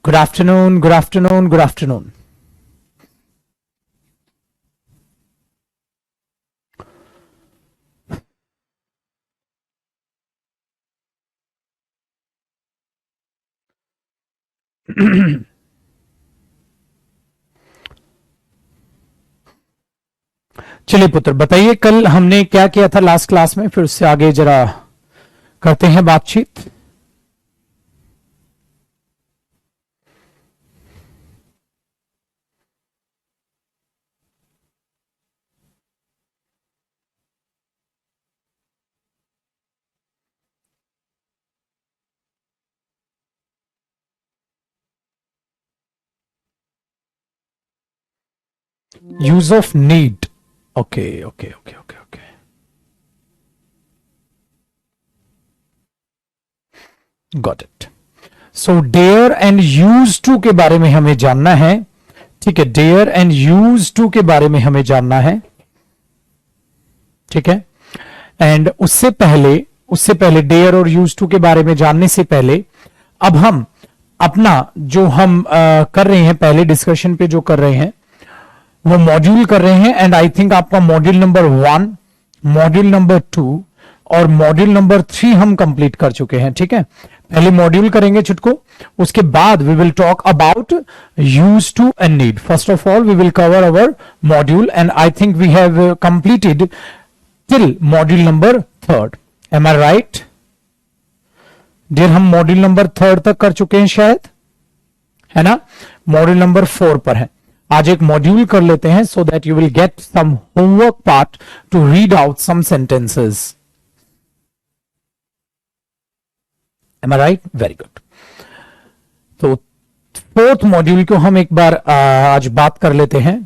Good afternoon, good afternoon, good afternoon. चलिए पुत्र, बताइए कल हमने क्या किया था लास्ट क्लास में, फिर उससे आगे जरा करते हैं बातचीत. Use of need. Okay okay okay okay okay. Got it. So dare and use to के बारे में हमें जानना है. ठीक है, डेयर एंड यूज टू के बारे में हमें जानना है. ठीक है, एंड उससे पहले डेयर और यूज टू के बारे में जानने से पहले अब हम अपना जो हम कर रहे हैं, पहले डिस्कशन पे जो कर रहे हैं वो मॉड्यूल कर रहे हैं. एंड आई थिंक आपका मॉड्यूल नंबर 1, मॉड्यूल नंबर 2 और मॉड्यूल नंबर 3 हम कंप्लीट कर चुके हैं. ठीक है, पहले मॉड्यूल करेंगे छुटको, उसके बाद we will talk about use to and need. First of all we will cover our module and I think we have completed till module number 3. Am I right dear? हम मॉड्यूल नंबर 3 तक कर चुके हैं शायद, है ना? Module number 4 पर है. आज एक मॉड्यूल कर लेते हैं so that you will get some homework part to read out some sentences. Am I right? Very good. तो 4th मॉड्यूल को हम एक बार आज बात कर लेते हैं.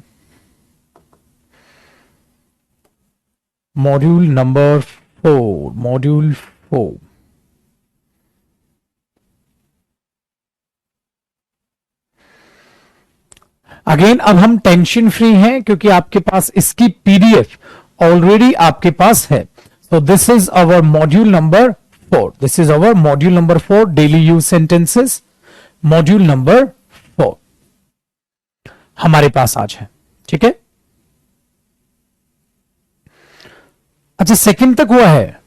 Module number 4, module 4. अगेन अब हम टेंशन फ्री हैं क्योंकि आपके पास इसकी पीडीएफ ऑलरेडी आपके पास है. So this is our module number 4. This is our module number 4, daily use sentences. Module number 4 हमारे पास आज है. ठीक है, अच्छा सेकंड तक हुआ है.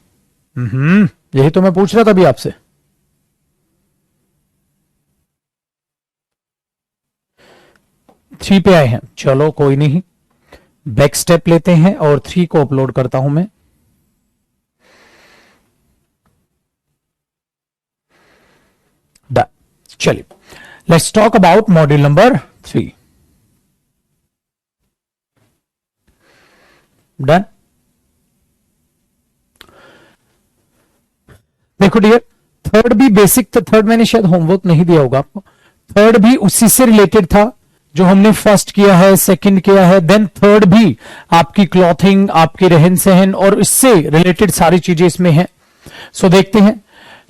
यही तो मैं पूछ रहा था अभी आपसे. थ्री पे आए हैं, चलो कोई नहीं, बैक स्टेप लेते हैं और 3 को अपलोड करता हूं मैं. डन. चलिए let's talk about module number 3. Done. देखो डियर, थर्ड भी बेसिक था. थर्ड मैंने शायद होमवर्क नहीं दिया होगा आपको. थर्ड भी उसी से रिलेटेड था जो हमने फर्स्ट किया है, सेकंड किया है. देन थर्ड भी आपकी क्लॉथिंग, आपके रहन सहन और इससे रिलेटेड सारी चीजें इसमें हैं. सो देखते हैं.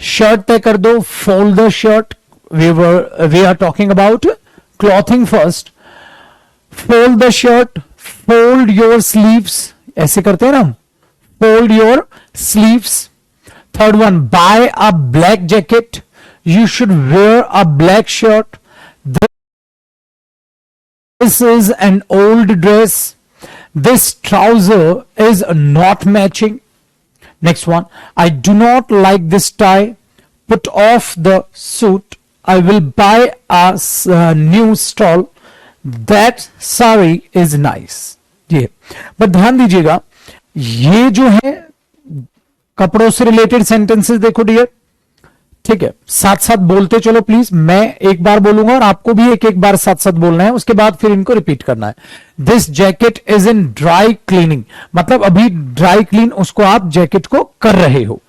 शर्ट तय कर दो, fold the shirt. We are talking about clothing first. Fold the shirt, fold your sleeves. ऐसे करते हैं ना हम, fold your sleeves. Third one, buy a black jacket. You should wear a black shirt. This is an old dress. This trouser is not matching. Next one, I do not like this tie. Put off the suit. I will buy a new stall. That sari is nice. ये but ध्यान दीजिएगा, ये जो है कपड़ों से related sentences देखो dear. ठीक है, साथ साथ बोलते चलो प्लीज. मैं एक बार बोलूंगा और आपको भी एक एक बार साथ साथ बोलना है, उसके बाद फिर इनको रिपीट करना है. This jacket is in dry cleaning, मतलब अभी ड्राई क्लीन उसको आप जैकेट को कर रहे हो,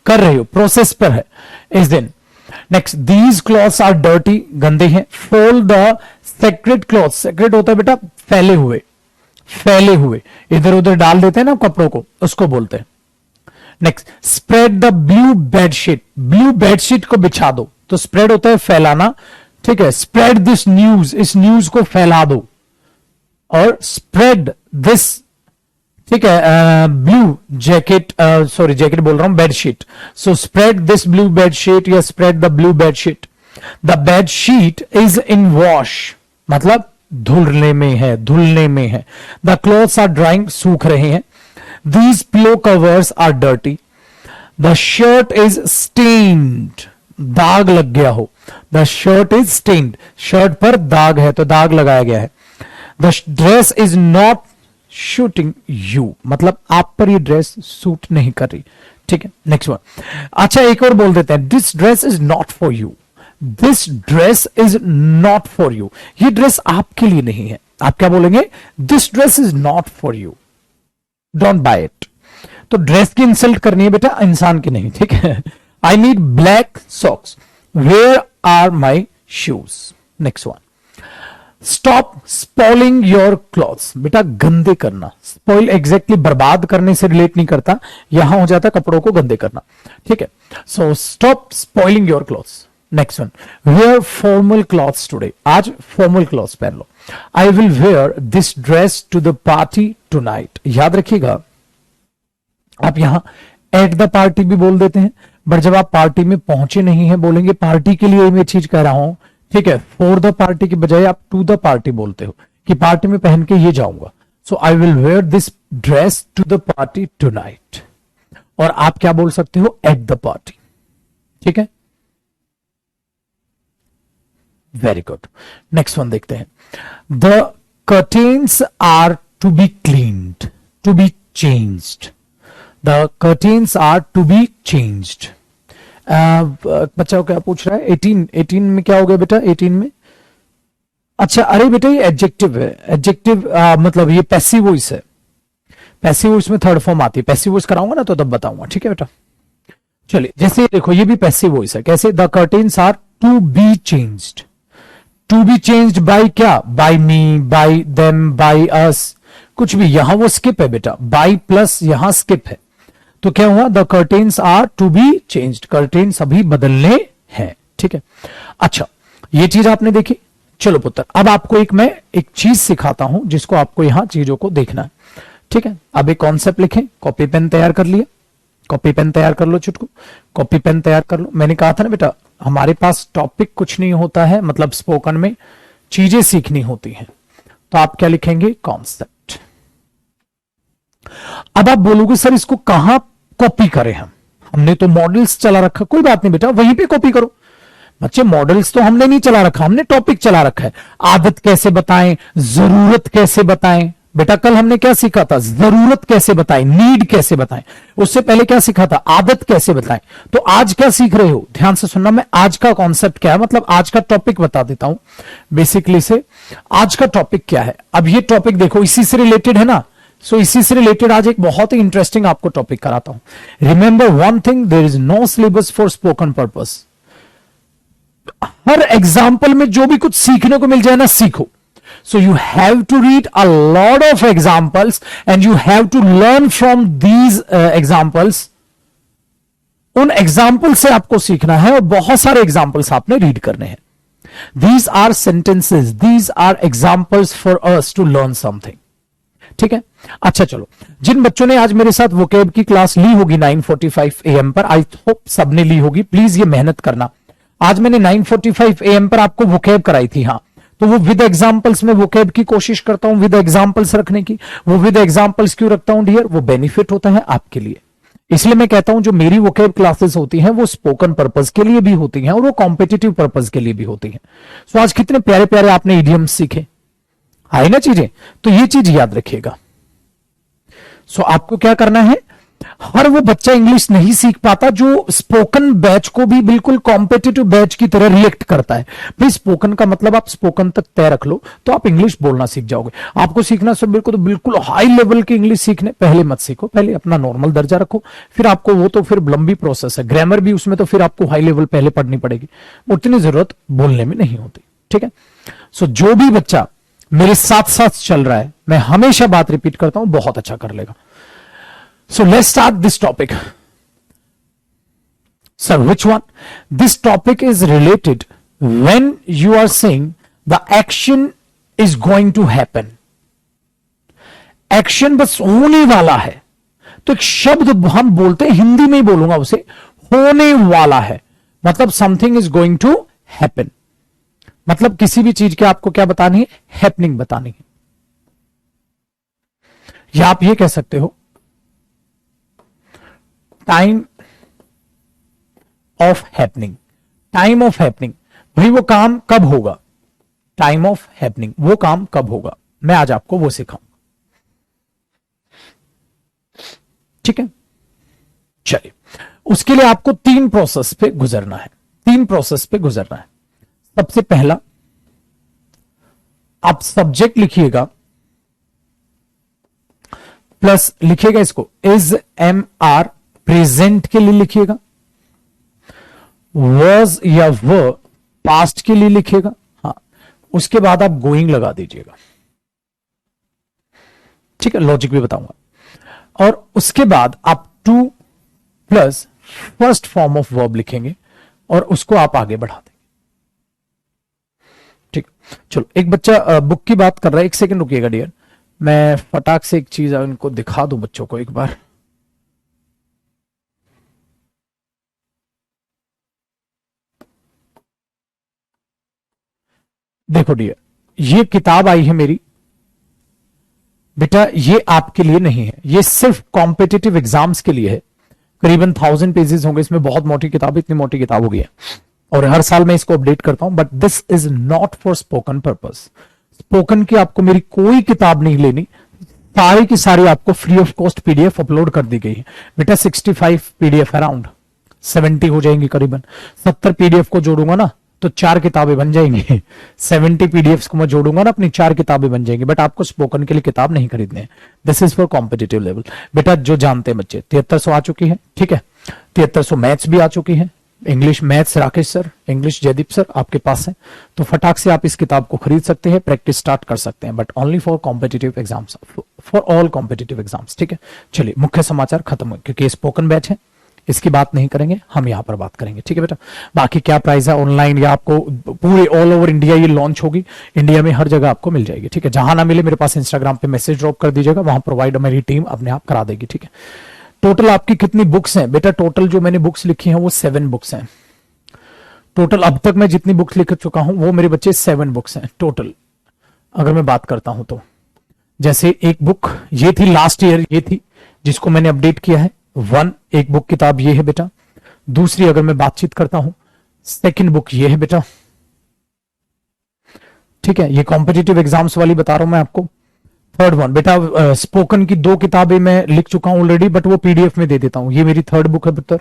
प्रोसेस पर है इस दिन. Next, these clothes are dirty, गंदे हैं. Fold the secret clothes. Secret होता है बेटा फैले हुए, इधर उधर डाल देते हैं ना कपड़ों को, उसको बोलते हैं. Next, spread the blue bedsheet. Blue bedsheet को बिछा दो, तो स्प्रेड होता है फैलाना. ठीक है, स्प्रेड दिस न्यूज, इस न्यूज को फैला दो. और स्प्रेड दिस, ठीक है, ब्लू जैकेट, सॉरी जैकेट बोल रहा हूं, bedsheet. So spread this blue bedsheet या spread the blue bedsheet. The bed sheet is in wash, मतलब धुलने में है, धुलने में है। द क्लोथ्स आर ड्राइंग, सूख रहे हैं। These pillow covers are dirty. The shirt is stained, दाग लग गया हो। The shirt is stained, shirt पर दाग है तो दाग लगाया गया है। The dress is not suiting you, मतलब आप पर ये ड्रेस सूट नहीं कर रही। ठीक है, नेक्स्ट वन। अच्छा एक और बोल देते हैं, this dress is not for you. This dress is not for you, ये ड्रेस आपके लिए नहीं है। आप क्या बोलेंगे? This dress is not for you, don't buy it. तो ड्रेस की इंसल्ट करनी है बेटा, इंसान की नहीं। ठीक है। I need black socks, where are my shoes. Next one, stop spoiling your clothes. बेटा गंदे करना, स्पॉइल एग्जैक्टली बर्बाद करने से रिलेट नहीं करता, यहां हो जाता कपड़ों को गंदे करना। ठीक है, so stop spoiling your clothes. Next one, wear formal clothes today, आज फॉर्मल क्लॉथ्स पहन लो। I will wear this dress to the party tonight. याद रखिएगा, आप यहां एट द पार्टी भी बोल देते हैं, बट जब आप पार्टी में पहुंचे नहीं है बोलेंगे पार्टी के लिए मैं चीज कह रहा हूं। ठीक है, फॉर द पार्टी की बजाय आप टू द पार्टी बोलते हो कि पार्टी में पहन के ये जाऊंगा। So I will wear this dress to the party tonight. और आप क्या बोल सकते हो? At the party. ठीक है, वेरी गुड। नेक्स्ट वन देखते हैं, the curtains are to be cleaned, to be changed. The curtains are to be changed. बच्चा क्या पूछ रहा है? 18 में क्या हो गया बेटा? 18 में, अच्छा अरे बेटा ये एडजेक्टिव है। एडजेक्टिव मतलब ये पैसिव वॉइस है। पैसिव वॉइस में थर्ड फॉर्म आती है। पैसिव वॉइस कराऊंगा ना तो तब बताऊंगा। ठीक है बेटा, चलिए जैसे देखो ये भी पैसिव वॉइस है। कैसे? The curtains are to be changed. To be changed by क्या? By me, by them, by us, कुछ भी। यहां वो स्किप है बेटा, बाय प्लस यहां स्किप है, तो क्या हुआ? The curtains are to be changed, curtains अभी बदलने हैं। ठीक है, अच्छा ये चीज आपने देखी। चलो पुत्र, अब आपको मैं एक चीज सिखाता हूं जिसको आपको यहां चीजों को देखना है। ठीक है, अब एक कॉन्सेप्ट लिखें। कॉपी पेन तैयार कर लिया? कॉपी पेन तैयार कर लो चुटकू, कॉपी पेन तैयार कर लो। मैंने कहा था ना बेटा, हमारे पास टॉपिक कुछ नहीं होता है, मतलब स्पोकन में चीजें सीखनी होती हैं। तो आप क्या लिखेंगे? कॉन्सेप्ट। अब आप बोलोगे सर इसको कहां कॉपी करें? हमने तो मॉडल्स चला रखा। कोई बात नहीं बेटा, वहीं पे कॉपी करो। बच्चे मॉडल्स तो हमने नहीं चला रखा, हमने टॉपिक चला रखा है। आदत कैसे बताएं, जरूरत कैसे बताएं। बेटा कल हमने क्या सीखा था? जरूरत कैसे बताएं, नीड कैसे बताएं। उससे पहले क्या सीखा था? आदत कैसे बताएं। तो आज क्या सीख रहे हो? ध्यान से सुनना। मैं आज का कॉन्सेप्ट क्या है, मतलब आज का टॉपिक बता देता हूं बेसिकली से। आज का टॉपिक क्या है? अब ये टॉपिक देखो इसी से रिलेटेड है ना, सो इसी से रिलेटेड आज एक बहुत ही इंटरेस्टिंग आपको टॉपिक कराता हूं। Remember one thing, there is no syllabus for spoken purpose. हर एग्जाम्पल में जो भी कुछ सीखने को मिल जाए ना, सीखो। So you have to read a lot of examples and you have to learn from these examples. उन एग्जाम्पल से आपको सीखना है और बहुत सारे एग्जाम्पल्स आपने रीड करने हैं। These are sentences, these are examples for us to learn something. ठीक है, अच्छा चलो, जिन बच्चों ने आज मेरे साथ वोकेब की क्लास ली होगी 9:45 AM पर, आई होप सबने ली होगी। प्लीज ये मेहनत करना। आज मैंने 9:45 AM पर आपको वोकेब कराई थी। हाँ, तो वो विद एग्जांपल्स में वोकेब की कोशिश करता हूं विद एग्जांपल्स रखने की। वो विद एग्जांपल्स क्यों रखता हूं डियर? वो बेनिफिट होता है आपके लिए। इसलिए मैं कहता हूं जो मेरी वोकेब क्लासेस होती हैं वो स्पोकन पर्पस के लिए भी होती हैं और वो कॉम्पिटिटिव पर्पस के लिए भी होती हैं। सो आज कितने प्यारे प्यारे आपने इडियम्स सीखे, आई ना चीजें, तो ये चीज याद रखिएगा। सो आपको क्या करना है, हर वो बच्चा इंग्लिश नहीं सीख पाता जो स्पोकन बैच को भी बिल्कुल कॉम्पिटिटिव बैच की तरह रिएक्ट करता है। भाई स्पोकन का मतलब आप स्पोकन तक तय रख लो तो आप इंग्लिश बोलना सीख जाओगे। आपको सीखना सब बिल्कुल तो बिल्कुल हाई लेवल की इंग्लिश सीखने पहले मत सीखो, पहले अपना नॉर्मल दर्जा रखो, फिर आपको वो तो फिर लंबी प्रोसेस है, ग्रामर भी उसमें तो फिर आपको हाई लेवल पहले पढ़नी पड़ेगी, उतनी जरूरत बोलने में नहीं होती। ठीक है, सो जो भी बच्चा मेरे साथ साथ चल रहा है, मैं हमेशा बात रिपीट करता हूं, बहुत अच्छा कर लेगा। So let's start this topic. Sir, which one? This topic is related when you are saying the action is going to happen. Action बस होने वाला है, तो एक शब्द हम बोलते हैं, हिंदी में ही बोलूंगा उसे, होने वाला है, मतलब something is going to happen, मतलब किसी भी चीज की आपको क्या बतानी है, हैपनिंग बतानी है। या आप ये कह सकते हो time of happening. Time of happening, भाई वो काम कब होगा, टाइम ऑफ हैपनिंग, वो काम कब होगा, मैं आज आपको वो सिखाऊंगा। ठीक है, चलिए उसके लिए आपको 3 प्रोसेस पे गुजरना है, 3 प्रोसेस पे गुजरना है। सबसे पहला, आप सब्जेक्ट लिखिएगा प्लस लिखिएगा इसको इज एम आर, प्रेजेंट के लिए लिखिएगा, वॉज या व पास्ट के लिए लिखिएगा। हाँ, उसके बाद आप गोइंग लगा दीजिएगा। ठीक है, लॉजिक भी बताऊंगा। और उसके बाद आप two plus first form of verb लिखेंगे और उसको आप आगे बढ़ा देंगे। ठीक, चलो एक बच्चा बुक की बात कर रहा है, एक सेकंड रुकिएगा डियर, मैं फटाक से एक चीज इनको दिखा दूं बच्चों को एक बार। देखो डियर, ये किताब आई है मेरी, बेटा ये आपके लिए नहीं है, ये सिर्फ कॉम्पिटिटिव एग्जाम्स के लिए है। करीबन 1000 पेजेस होंगे इसमें, बहुत मोटी किताब, इतनी मोटी किताब हो गई है और हर साल मैं इसको अपडेट करता हूं। But this is not for spoken purpose. Spoken की आपको मेरी कोई किताब नहीं लेनी, सारी की सारी आपको free of cost PDF upload कर दी गई है। बेटा 65 पीडीएफ अराउंड 70 हो जाएंगी, करीबन 70 पीडीएफ को जोड़ूंगा ना तो 4 किताबें बन जाएंगी। 70 पीडीएफ को मैं जोड़ूंगा ना अपनी 4 किताबें बन जाएंगी। बट आपको स्पोकन के लिए किताब नहीं खरीदनी है, this is for competitive level. बेटा जो जानते हैं बच्चे, 7300 आ चुकी है, ठीक है, 7300 मैथ्स भी आ चुकी है, English maths Rakesh sir, English Jaideep sir आपके पास है, तो फटाक से आप इस किताब को खरीद सकते हैं, प्रैक्टिस स्टार्ट कर सकते हैं, but only for competitive exams, for all competitive exams. ठीक है, चलिए मुख्य समाचार खत्म हुए, क्योंकि स्पोकन बैच है इसकी बात नहीं करेंगे, हम यहां पर बात करेंगे। ठीक है बेटा, बाकी क्या प्राइस है ऑनलाइन या आपको पूरे ऑल ओवर इंडिया ये लॉन्च होगी, इंडिया में हर जगह आपको मिल जाएगी। ठीक है, जहां ना मिले मेरे पास इंस्टाग्राम पे मैसेज ड्रॉप कर दीजिएगा, वहां प्रोवाइड मेरी टीम अपने आप करा देगी। ठीक है, टोटल आपकी कितनी बुक्स हैं बेटा, टोटल जो मैंने बुक्स लिखी हैं वो 7 बुक्स हैं टोटल। अब तक मैं जितनी बुक्स लिख चुका हूं वो मेरे बच्चे 7 बुक्स हैं टोटल। अगर मैं बात करता हूं तो जैसे एक बुक ये थी लास्ट ईयर, ये थी जिसको मैंने अपडेट किया है, 1 एक बुक किताब ये है बेटा। दूसरी अगर मैं बातचीत करता हूं, सेकंड बुक ये है बेटा। ठीक है, ये कॉम्पिटिटिव एग्जाम्स वाली बता रहा हूं मैं आपको। थर्ड वन बेटा स्पोकन की 2 किताबें मैं लिख चुका हूं ऑलरेडी, बट वो पीडीएफ में दे देता हूं, ये मेरी थर्ड बुक है पुत्र।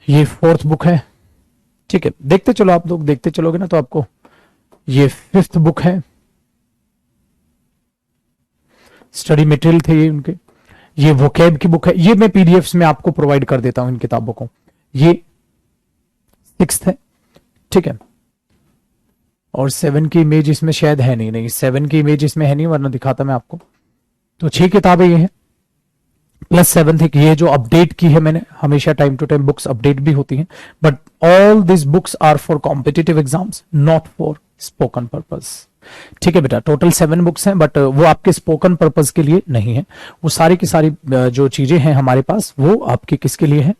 ये 4th बुक है। ठीक है, देखते चलो, आप लोग देखते चलोगे ना तो आपको, ये 5th बुक है, स्टडी मटेरियल थे ये उनके। ये वोकैब की बुक है, ये मैं पीडीएफ्स में आपको प्रोवाइड कर देता हूं इन किताबों को। ये 6th है। ठीक है, और 7 की इमेज इसमें शायद है नहीं, 7 की इमेज इसमें है नहीं, वरना दिखाता मैं आपको। तो 6 किताबें ये हैं प्लस 7 थी, ये जो अपडेट की है मैंने, हमेशा time to time books update भी होती हैं, but all this books are for competitive exams, not for spoken purpose. ठीक है बेटा, टोटल 7 बुक्स हैं, बट वो आपके स्पोकन पर्पस के लिए नहीं है। वो सारी की सारी जो चीजें हैं हमारे पास, वो आपके किसके लिए है,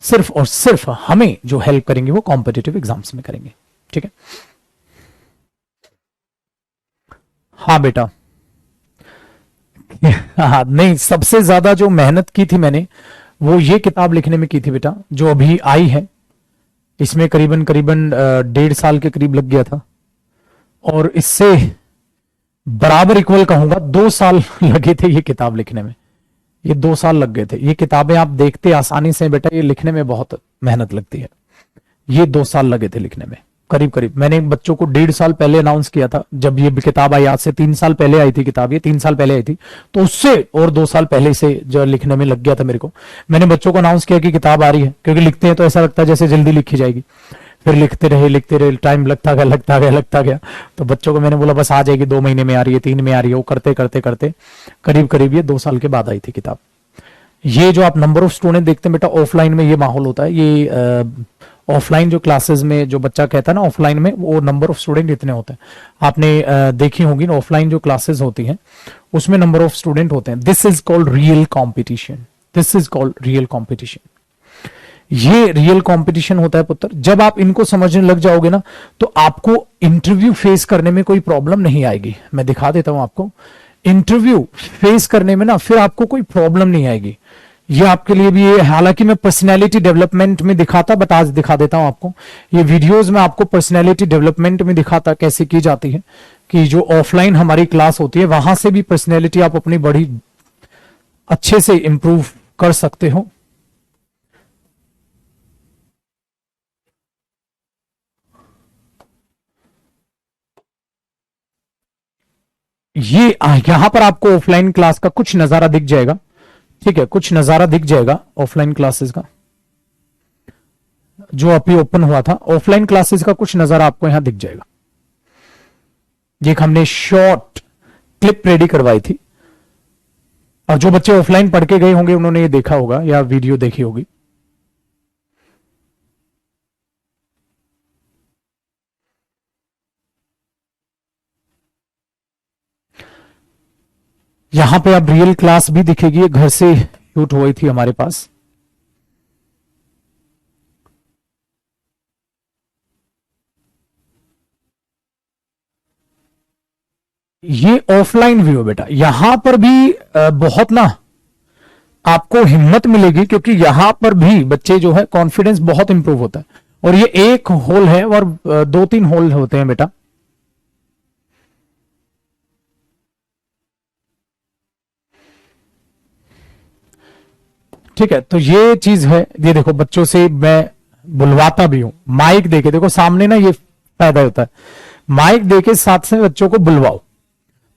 सिर्फ और सिर्फ हमें जो हेल्प करेंगे वो कॉम्पिटिटिव एग्जाम्स में करेंगे। ठीक है, हाँ बेटा हाँ, नहीं सबसे ज्यादा जो मेहनत की थी मैंने वो ये किताब लिखने में की थी बेटा, जो अभी आई है। इसमें करीबन 1.5 साल के करीब लग गया था, और इससे बराबर इक्वल कहूंगा 2 साल लगे थे ये किताब लिखने में। ये 2 साल लग गए थे। ये किताबें आप देखते आसानी से बेटा, ये लिखने में बहुत मेहनत लगती है। ये 2 साल लगे थे लिखने में करीब करीब। मैंने बच्चों को 1.5 साल पहले अनाउंस किया था, जब ये किताब आई, आज से 3 साल पहले आई थी किताब, ये 3 साल पहले आई थी, तो उससे और 2 साल पहले से जो लिखने में लग गया था मेरे को। मैंने बच्चों को अनाउंस किया कि किताब आ रही है, क्योंकि लिखते हैं तो ऐसा लगता है जैसे जल्दी लिखी जाएगी, फिर लिखते रहे, टाइम लगता गया। तो बच्चों को मैंने बोला बस आ जाएगी, 2 महीने में आ रही है, 3 में आ रही है। वो करते करते करीब करीब ये 2 साल के बाद आई थी किताब। ये जो आप नंबर ऑफ स्टूडेंट देखते हैं बेटा, ऑफलाइन में ये माहौल होता है। ये ऑफलाइन जो क्लासेस में जो बच्चा कहता है ना, ऑफलाइन में वो नंबर ऑफ स्टूडेंट इतने होते हैं। आपने देखी होगी ना, ऑफलाइन जो क्लासेस होती हैं उसमें नंबर ऑफ स्टूडेंट होते हैं। This is called real competition, this is called real competition. ये रियल कंपटीशन होता है पुत्र। जब आप इनको समझने लग जाओगे ना तो आपको इंटरव्यू फेस करने में कोई प्रॉब्लम नहीं आएगी। मैं दिखा देता हूं आपको, इंटरव्यू फेस करने में ना फिर आपको कोई प्रॉब्लम नहीं आएगी। ये आपके लिए भी है, हालांकि मैं पर्सनैलिटी डेवलपमेंट में दिखाता, बट आज दिखा देता हूं आपको। ये वीडियोस में आपको पर्सनैलिटी डेवलपमेंट में दिखाता कैसे की जाती है, कि जो ऑफलाइन हमारी क्लास होती है वहां से भी पर्सनैलिटी आप अपनी बड़ी अच्छे से इंप्रूव कर सकते हो। ये यहां पर आपको ऑफलाइन क्लास का कुछ नजारा दिख जाएगा, ठीक है, कुछ नजारा दिख जाएगा ऑफलाइन क्लासेस का, जो अभी ओपन हुआ था ऑफलाइन क्लासेस का कुछ नजारा आपको यहां दिख जाएगा। एक हमने शॉर्ट क्लिप रेडी करवाई थी, और जो बच्चे ऑफलाइन पढ़ के गए होंगे उन्होंने ये देखा होगा या वीडियो देखी होगी। यहां पे अब रियल क्लास भी दिखेगी, घर से शूट हुई थी हमारे पास। ये ऑफलाइन व्यू है बेटा। यहां पर भी बहुत ना आपको हिम्मत मिलेगी, क्योंकि यहां पर भी बच्चे जो है कॉन्फिडेंस बहुत इंप्रूव होता है। और ये एक होल है और 2-3 होल होते हैं बेटा। ठीक है, तो ये चीज है। ये देखो बच्चों से मैं बुलवाता भी हूं, माइक देके देखो सामने ना, ये फायदा होता है माइक देके साथ से बच्चों को बुलवाओ,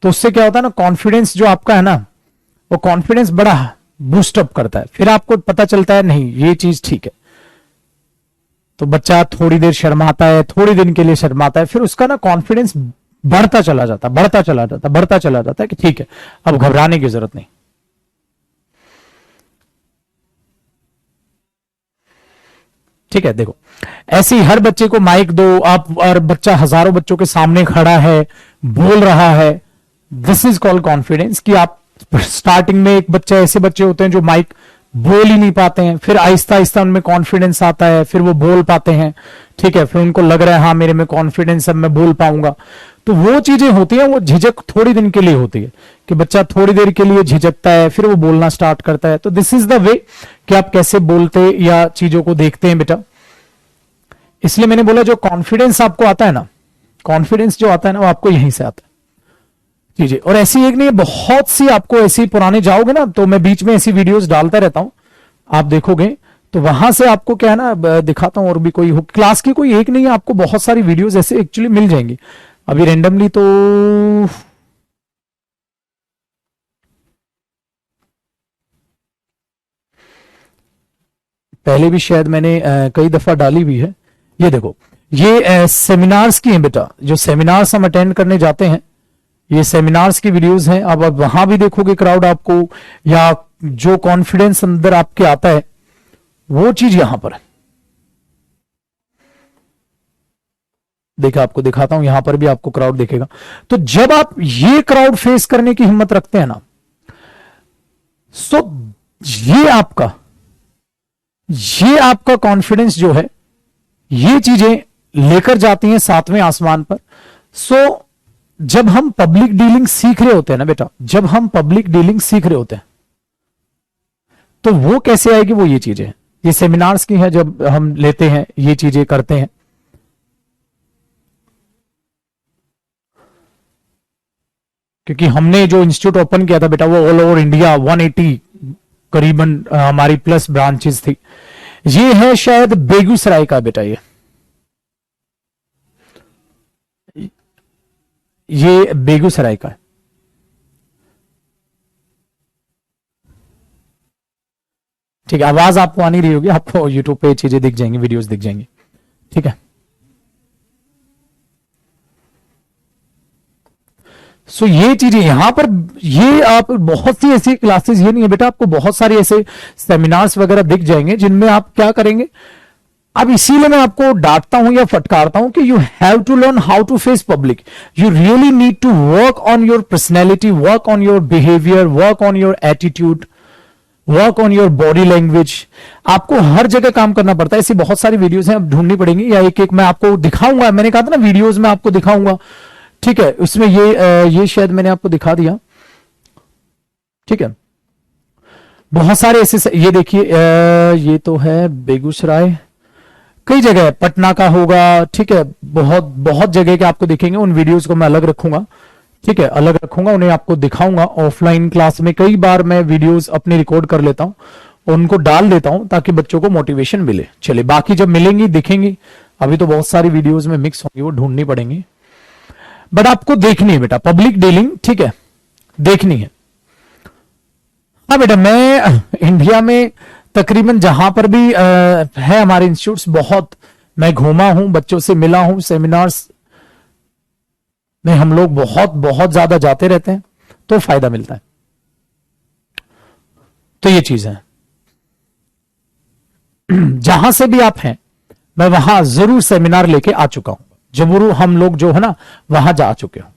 तो उससे क्या होता है ना, कॉन्फिडेंस जो आपका है ना, वो कॉन्फिडेंस बड़ा बूस्ट अप करता है। फिर आपको पता चलता है नहीं ये चीज ठीक है। तो बच्चा थोड़ी देर शर्माता है, थोड़ी दिन के लिए शर्माता है, फिर उसका ना कॉन्फिडेंस बढ़ता चला जाता, बढ़ता चला जाता, बढ़ता चला जाता है कि ठीक है अब घबराने की जरूरत नहीं। ठीक है, देखो ऐसे ही हर बच्चे को माइक दो आप, और बच्चा हजारों बच्चों के सामने खड़ा है, बोल रहा है, दिस इज कॉल्ड कॉन्फिडेंस। कि आप स्टार्टिंग में एक बच्चा, ऐसे बच्चे होते हैं जो माइक बोल ही नहीं पाते हैं, फिर आहिस्ता आहिस्ता उनमें कॉन्फिडेंस आता है, फिर वो बोल पाते हैं। ठीक है, फिर उनको लग रहा है हाँ मेरे में कॉन्फिडेंस है, मैं बोल पाऊंगा। तो वो चीजें होती हैं, वो झिझक थोड़ी दिन के लिए होती है, कि बच्चा थोड़ी देर के लिए झिझकता है, फिर वो बोलना स्टार्ट करता है। तो दिस इज द वे कि आप कैसे बोलते या चीजों को देखते हैं बेटा। इसलिए मैंने बोला जो कॉन्फिडेंस आपको आता है ना, कॉन्फिडेंस जो आता है ना, वो आपको यहीं से आता है चीजें। और ऐसी एक नहीं, बहुत सी आपको ऐसी पुराने जाओगे ना, तो मैं बीच में ऐसी वीडियोस डालता रहता हूं, आप देखोगे तो वहां से आपको क्या है ना दिखाता हूं। और भी कोई हो क्लास की कोई एक नहीं है, आपको बहुत सारी वीडियोस ऐसे एक्चुअली मिल जाएंगी। अभी रेंडमली तो पहले भी शायद मैंने कई दफा डाली हुई है। ये देखो, ये सेमिनार्स की हैं बेटा, जो सेमिनार्स हम अटेंड करने जाते हैं, ये सेमिनार्स की वीडियोस हैं। अब आप वहां भी देखोगे क्राउड आपको, या जो कॉन्फिडेंस अंदर आपके आता है वो चीज यहां पर है। देखा, आपको दिखाता हूं, यहां पर भी आपको क्राउड दिखेगा। तो जब आप ये क्राउड फेस करने की हिम्मत रखते हैं ना, सो ये आपका कॉन्फिडेंस जो है, ये चीजें लेकर जाती हैं 7वें आसमान पर। सो जब हम पब्लिक डीलिंग सीख रहे होते हैं ना बेटा, जब हम पब्लिक डीलिंग सीख रहे होते हैं, तो वो कैसे आएगी, वो ये चीजें, ये सेमिनार्स की है, जब हम लेते हैं ये चीजें करते हैं। क्योंकि हमने जो इंस्टीट्यूट ओपन किया था बेटा, वो ऑल ओवर इंडिया 180 करीबन हमारी प्लस ब्रांचेस थी। ये है शायद बेगूसराय का बेटा, ये बेगूसराय का है। ठीक है, आवाज आपको आनी रही होगी, आपको यूट्यूब पे चीजें दिख जाएंगी, वीडियोस दिख जाएंगी। ठीक है, सो ये चीजें यहां पर, ये आप बहुत सी ऐसी क्लासेस, ये नहीं है बेटा, आपको बहुत सारे ऐसे सेमिनार्स वगैरह दिख जाएंगे जिनमें आप क्या करेंगे। अब इसीलिए मैं आपको डांटता हूं या फटकारता हूं कि you have to learn how to face public. You really need to work on your personality, work on your behaviour, work on your attitude, work on your body language. आपको हर जगह काम करना पड़ता है, ऐसी बहुत सारी वीडियोस हैं, अब ढूंढनी पड़ेंगी या एक एक मैं आपको दिखाऊंगा। मैंने कहा था ना वीडियोस में आपको दिखाऊंगा, ठीक है। उसमें ये शायद मैंने आपको दिखा दिया, ठीक है। बहुत सारे ऐसे, ये देखिए ये तो है बेगूसराय, कई जगह है, पटना का होगा, ठीक है। बहुत बहुत जगह के आपको दिखेंगे। उन वीडियोस को मैं अलग रखूंगा, ठीक है, अलग रखूंगा, उन्हें आपको दिखाऊंगा। ऑफलाइन क्लास में कई बार मैं वीडियोस अपने रिकॉर्ड कर लेता हूं, उनको डाल देता हूं ताकि बच्चों को मोटिवेशन मिले। चलिए बाकी जब मिलेंगी दिखेंगी, अभी तो बहुत सारी वीडियोस में मिक्स होंगी, वो ढूंढनी पड़ेंगी, बट आपको देखनी है बेटा, पब्लिक डीलिंग, ठीक है, देखनी है। हाँ बेटा, मैं इंडिया में तकरीबन जहां पर भी है हमारे इंस्टीट्यूट्स, बहुत मैं घूमा हूं, बच्चों से मिला हूं, सेमिनार्स में हम लोग बहुत बहुत ज्यादा जाते रहते हैं, तो फायदा मिलता है। तो ये चीज है, जहां से भी आप हैं मैं वहां जरूर सेमिनार लेके आ चुका हूं, जरूर हम लोग जो है ना वहां जा चुके हो,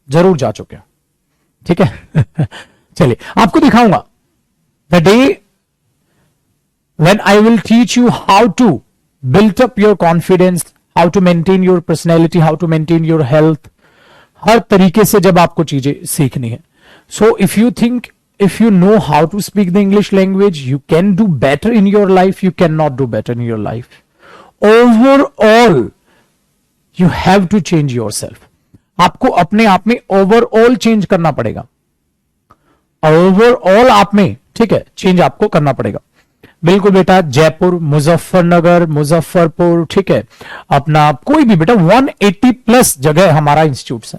जरूर जा चुके हो, ठीक है। चलिए आपको दिखाऊंगा the day when I will teach you how to build up your confidence, how to maintain your personality, how to maintain your health, हर तरीके से जब आपको चीजें सीखनी है। So if you think, if you know how to speak the English language, you can do better in your life, you cannot do better in your life. Overall, you have to change yourself. आपको अपने आप में overall change करना पड़ेगा, overall आप में, ठीक है, चेंज आपको करना पड़ेगा। बिल्कुल बेटा, जयपुर, मुजफ्फरनगर, मुजफ्फरपुर, ठीक है, अपना कोई भी बेटा 180 प्लस जगह हमारा इंस्टीट्यूट है।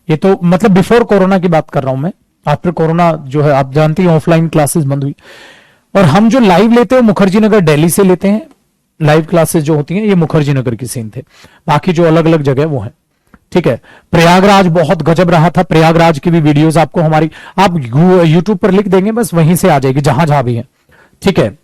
ये तो मतलब बिफोर कोरोना की बात कर रहा हूं मैं, आफ्टर कोरोना जो है आप जानती हैं ऑफलाइन क्लासेस बंद हुई, और हम जो लाइव लेते हैं मुखर्जी नगर दिल्ली से लेते हैं। लाइव क्लासेस जो होती हैं ये मुखर्जी नगर की सीन थे, बाकी जो अलग अलग जगह वो है, ठीक है। प्रयागराज बहुत गजब रहा था, प्रयागराज की भी वीडियोस आपको हमारी, आप यूट्यूब पर लिख देंगे बस वहीं से आ जाएगी, जहां जहां भी है, ठीक है।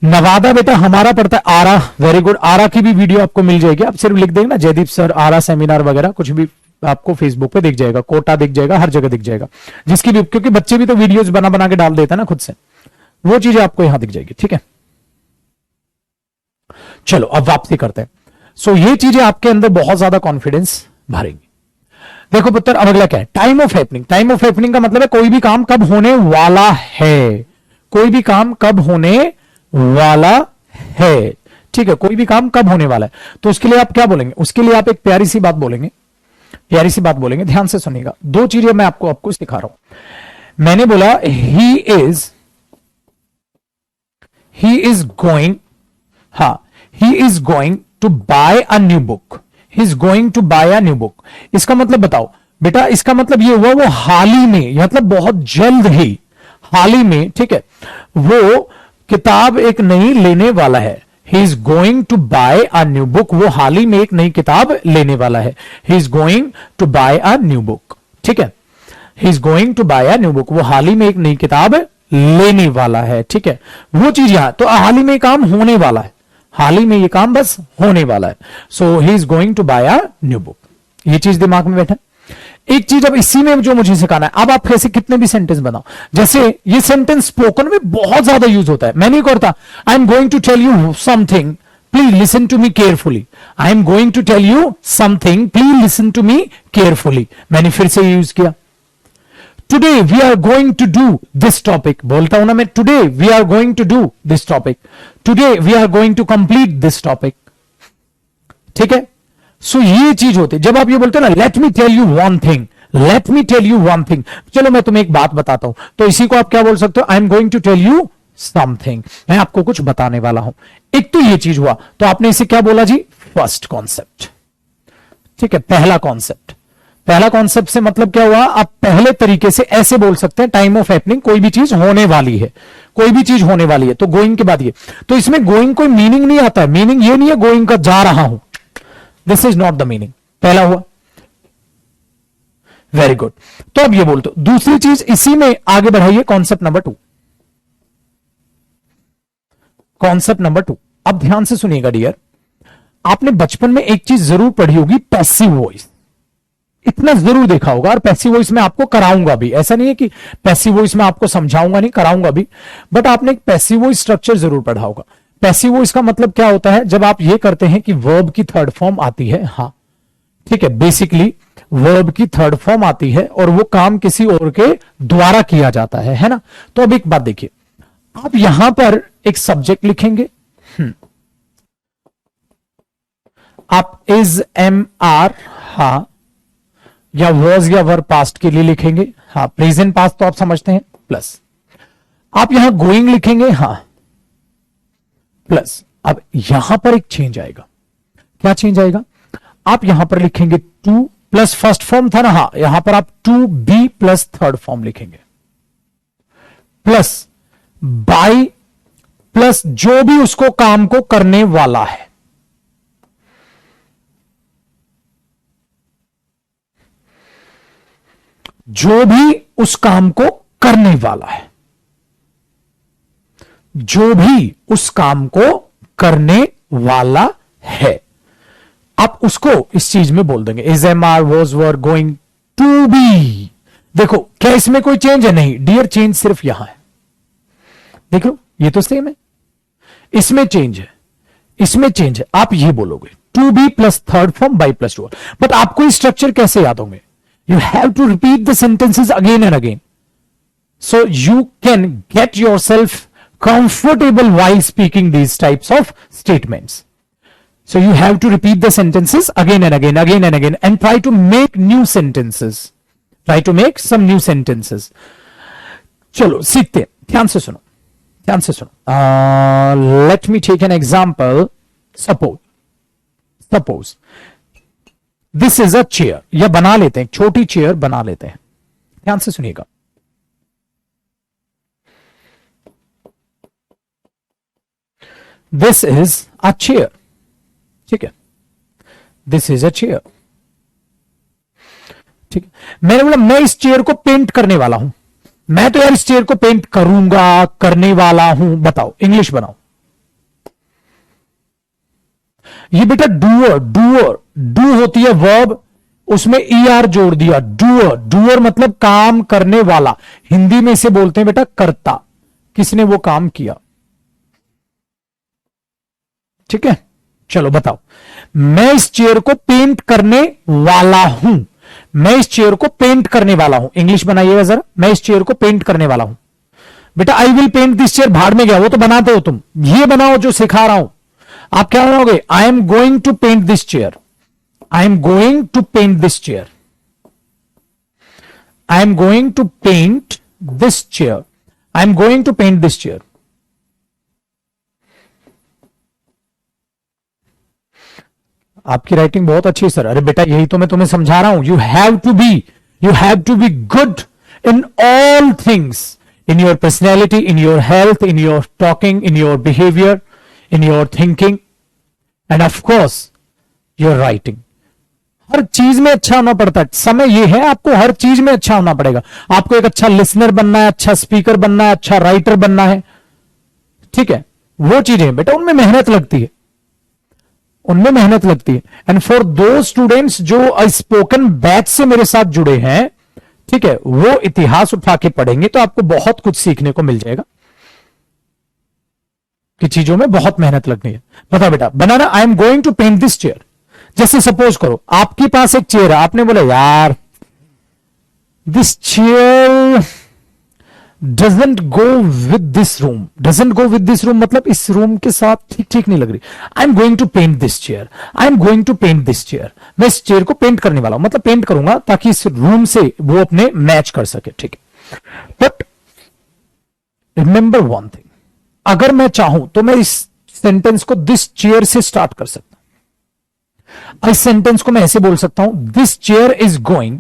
नवादा बेटा हमारा पड़ता है आरा, वेरी गुड, आरा की भी वीडियो आपको मिल जाएगी, आप सिर्फ लिख देंगे ना जयदीप सर आरा सेमिनार वगैरह, कुछ भी आपको फेसबुक पे दिख जाएगा, कोटा दिख जाएगा, हर जगह दिख जाएगा, जिसकी भी, क्योंकि बच्चे भी तो वीडियोस बना बना के डाल देते हैं ना खुद से, वो चीजें आपको यहां दिख जाएगी, ठीक है। चलो अब वापसी करते हैं। सो ये चीजें आपके अंदर बहुत ज्यादा कॉन्फिडेंस भरेंगी। देखो पुत्र, अब अगला क्या है, time of happening. Time of happening का मतलब है कोई भी काम कब होने वाला है, कोई भी काम कब होने वाला है, ठीक है, कोई भी काम कब होने वाला है। तो उसके लिए आप क्या बोलेंगे, उसके लिए आप एक प्यारी सी बात बोलेंगे, प्यारी सी बात बोलेंगे, ध्यान से सुनिएगा। दो चीजें मैं आपको सिखा रहा हूं। मैंने बोला ही इज गोइंग, हा, he is going to buy a new book, he is going to buy a new book. इसका मतलब बताओ बेटा, इसका मतलब ये हुआ वो हाल ही में, मतलब बहुत जल्द ही, हाल ही में, ठीक है, वो किताब एक नई लेने वाला है। He is going to buy a new book, वो हाल ही में एक नई किताब लेने वाला है। He is going to buy a new book, ठीक है, he is going to buy a new book, वो हाल ही में एक नई किताब लेने वाला है, ठीक है, वो चीज यहां, तो हाल ही में काम होने वाला है, हाल ही में ये काम बस होने वाला है। So he is going to buy a new book, ये चीज दिमाग में बैठा। एक चीज अब इसी में जो मुझे सिखाना है, अब आप ऐसे कितने भी सेंटेंस बनाओ, जैसे ये सेंटेंस स्पोकन में बहुत ज्यादा यूज होता है, मैं नहीं करता। I am going to tell you something, please listen to me carefully. I am going to tell you something, please listen to me carefully. मैंने फिर से यूज किया। Today we are going to do this topic, बोलता हूं ना मैं, today we are going to do this topic, today we are going to complete this topic, ठीक है। सो ये चीज होती है जब आप ये बोलते हो ना, let me tell you one thing, let me tell you one thing, चलो मैं तुम्हें एक बात बताता हूं, तो इसी को आप क्या बोल सकते हो, I am going to tell you something, मैं आपको कुछ बताने वाला हूं। एक तो ये चीज हुआ, तो आपने इसे क्या बोला जी, फर्स्ट कॉन्सेप्ट, ठीक है, पहला कॉन्सेप्ट। पहला कॉन्सेप्ट से मतलब क्या हुआ, आप पहले तरीके से ऐसे बोल सकते हैं, टाइम ऑफ हैपनिंग, कोई भी चीज होने वाली है, कोई भी चीज होने वाली है, तो गोइंग के बाद ये, तो इसमें गोइंग कोई मीनिंग नहीं आता है, मीनिंग ये नहीं है गोइंग का जा रहा हूं, this is not the meaning, पहला हुआ, वेरी गुड। तो अब ये बोल दो, दूसरी चीज इसी में आगे बढ़ाइए, कॉन्सेप्ट नंबर 2, कॉन्सेप्ट नंबर 2। अब ध्यान से सुनिएगा डियर, आपने बचपन में एक चीज जरूर पढ़ी होगी, पैसिव वॉइस। इतना जरूर देखा होगा, और पैसिव वॉइस में आपको कराऊंगा भी, ऐसा नहीं है कि पैसिव वॉइस में आपको समझाऊंगा नहीं, कराऊंगा भी, बट आपने एक पैसिव वॉइस स्ट्रक्चर जरूर पढ़ा होगा। पैसिव वॉइस का मतलब क्या होता है, जब आप ये करते हैं कि वर्ब की थर्ड फॉर्म आती है, हाँ ठीक है, बेसिकली वर्ब की थर्ड फॉर्म आती है और वो काम किसी और के द्वारा किया जाता है ना। तो अब एक बात देखिए, आप यहां पर एक सब्जेक्ट लिखेंगे, आप इज एम आर, हाँ, या वॉज या वर पास्ट के लिए लिखेंगे, हाँ, प्रेजेंट पास्ट तो आप समझते हैं, प्लस आप यहां गोइंग लिखेंगे, हाँ, प्लस अब यहां पर एक चेंज आएगा। क्या चेंज आएगा, आप यहां पर लिखेंगे टू प्लस फर्स्ट फॉर्म था ना, हाँ, यहां पर आप to be plus third form लिखेंगे, प्लस बाय प्लस जो भी उसको काम को करने वाला है, जो भी उस काम को करने वाला है, जो भी उस काम को करने वाला है, आप उसको इस चीज में बोल देंगे, is am are was were going to be. देखो क्या इसमें कोई चेंज है, नहीं डियर, चेंज सिर्फ यहां है, देखो ये तो सेम है, इसमें चेंज है, इसमें चेंज है, आप ये बोलोगे to be plus third form by plus to, but आपको स्ट्रक्चर कैसे याद होंगे, you have to repeat the sentences again and again, so you can get yourself comfortable while speaking these types of statements. So you have to repeat the sentences again and again, again and again, and try to make new sentences, try to make some new sentences. चलो सीखते हैं, ध्यान से सुनो, ध्यान से सुनो। Let me take an example. Suppose this is a chair, या बना लेते हैं, छोटी चेयर बना लेते हैं, ध्यान से सुनिएगा। दिस इज अ चेयर, ठीक है, दिस इज अ चेयर, ठीक है। मैंने बोला मैं इस चेयर को पेंट करने वाला हूं, मैं तो यार इस चेयर को पेंट करूंगा, करने वाला हूं, बताओ इंग्लिश बनाओ। ये बेटा डूअर, डूअर, डू होती है वर्ब, उसमें ईआर जोड़ दिया, डूअर, डूअर मतलब काम करने वाला, हिंदी में इसे बोलते हैं बेटा कर्ता, किसने वो काम किया, ठीक है। चलो बताओ, मैं इस चेयर को पेंट करने वाला हूं, मैं इस चेयर को पेंट करने वाला हूं, इंग्लिश बनाइएगा जरा, मैं इस चेयर को पेंट करने वाला हूं। बेटा I will paint this chair भाड़ में गया, वो तो बनाते हो तुम, ये बनाओ जो सिखा रहा हूं। आप क्या बनाओगे, I am going to paint this chair, I am going to paint this chair, I am going to paint this chair, I am going to paint this chair. आपकी राइटिंग बहुत अच्छी है सर, अरे बेटा यही तो मैं तुम्हें समझा रहा हूं, you have to be good in all things, in your personality, in your health, in your talking, in your behavior, in your thinking, and of course your writing. हर चीज में अच्छा होना पड़ता है, समय ये है आपको हर चीज में अच्छा होना पड़ेगा। आपको एक अच्छा लिसनर बनना है, अच्छा स्पीकर बनना है, अच्छा राइटर बनना है, ठीक है, वो चीजें बेटा उनमें मेहनत लगती है, उनमें मेहनत लगती है। एंड फॉर दो स्टूडेंट्स जो स्पोकन बैच से मेरे साथ जुड़े हैं, ठीक है, वो इतिहास उठा के पढ़ेंगे तो आपको बहुत कुछ सीखने को मिल जाएगा कि चीजों में बहुत मेहनत लगनी है। बता बेटा बनाना, I am going to paint this chair. जैसे सपोज करो आपके पास एक चेयर है, आपने बोला यार this chair doesn't go with this room, doesn't go with this room मतलब इस रूम के साथ ठीक ठीक नहीं लग रही। I am going to paint this chair, I am going to paint this chair, मैं इस चेयर को पेंट करने वाला हूं, मतलब पेंट करूंगा ताकि इस रूम से वो अपने मैच कर सके, ठीक है। बट रिमेंबर वन थिंग, अगर मैं चाहूं तो मैं इस सेंटेंस को दिस चेयर से स्टार्ट कर सकता हूं। इस सेंटेंस को मैं ऐसे बोल सकता हूं, this chair is going,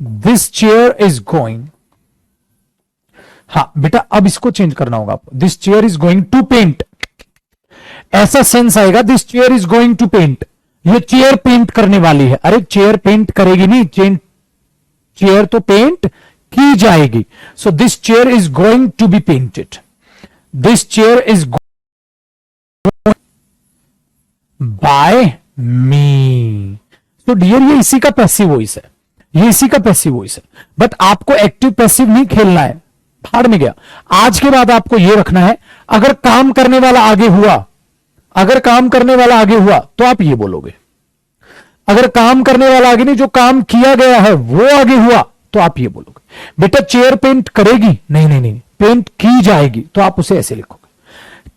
this chair is going. हाँ बेटा अब इसको चेंज करना होगा आपको, this chair is going to paint, ऐसा सेंस आएगा this chair is going to paint, ये चेयर पेंट करने वाली है। अरे चेयर पेंट करेगी नहीं, चेयर तो पेंट की जाएगी। So this chair is going to be painted, this chair is by me. तो डियर ये इसी का पैसिव वॉइस है, ये इसी का पैसिव वॉइस है, बट आपको एक्टिव पैसिव नहीं खेलना है, फाड़ में गया। आज के बाद आपको ये रखना है, अगर काम करने वाला आगे हुआ, अगर काम करने वाला आगे हुआ तो आप ये बोलोगे, अगर काम करने वाला आगे नहीं, जो काम किया गया है वो आगे हुआ तो आप ये बोलोगे। बेटा चेयर पेंट करेगी, नहीं नहीं नहीं, पेंट की जाएगी, तो आप उसे ऐसे लिखोगे।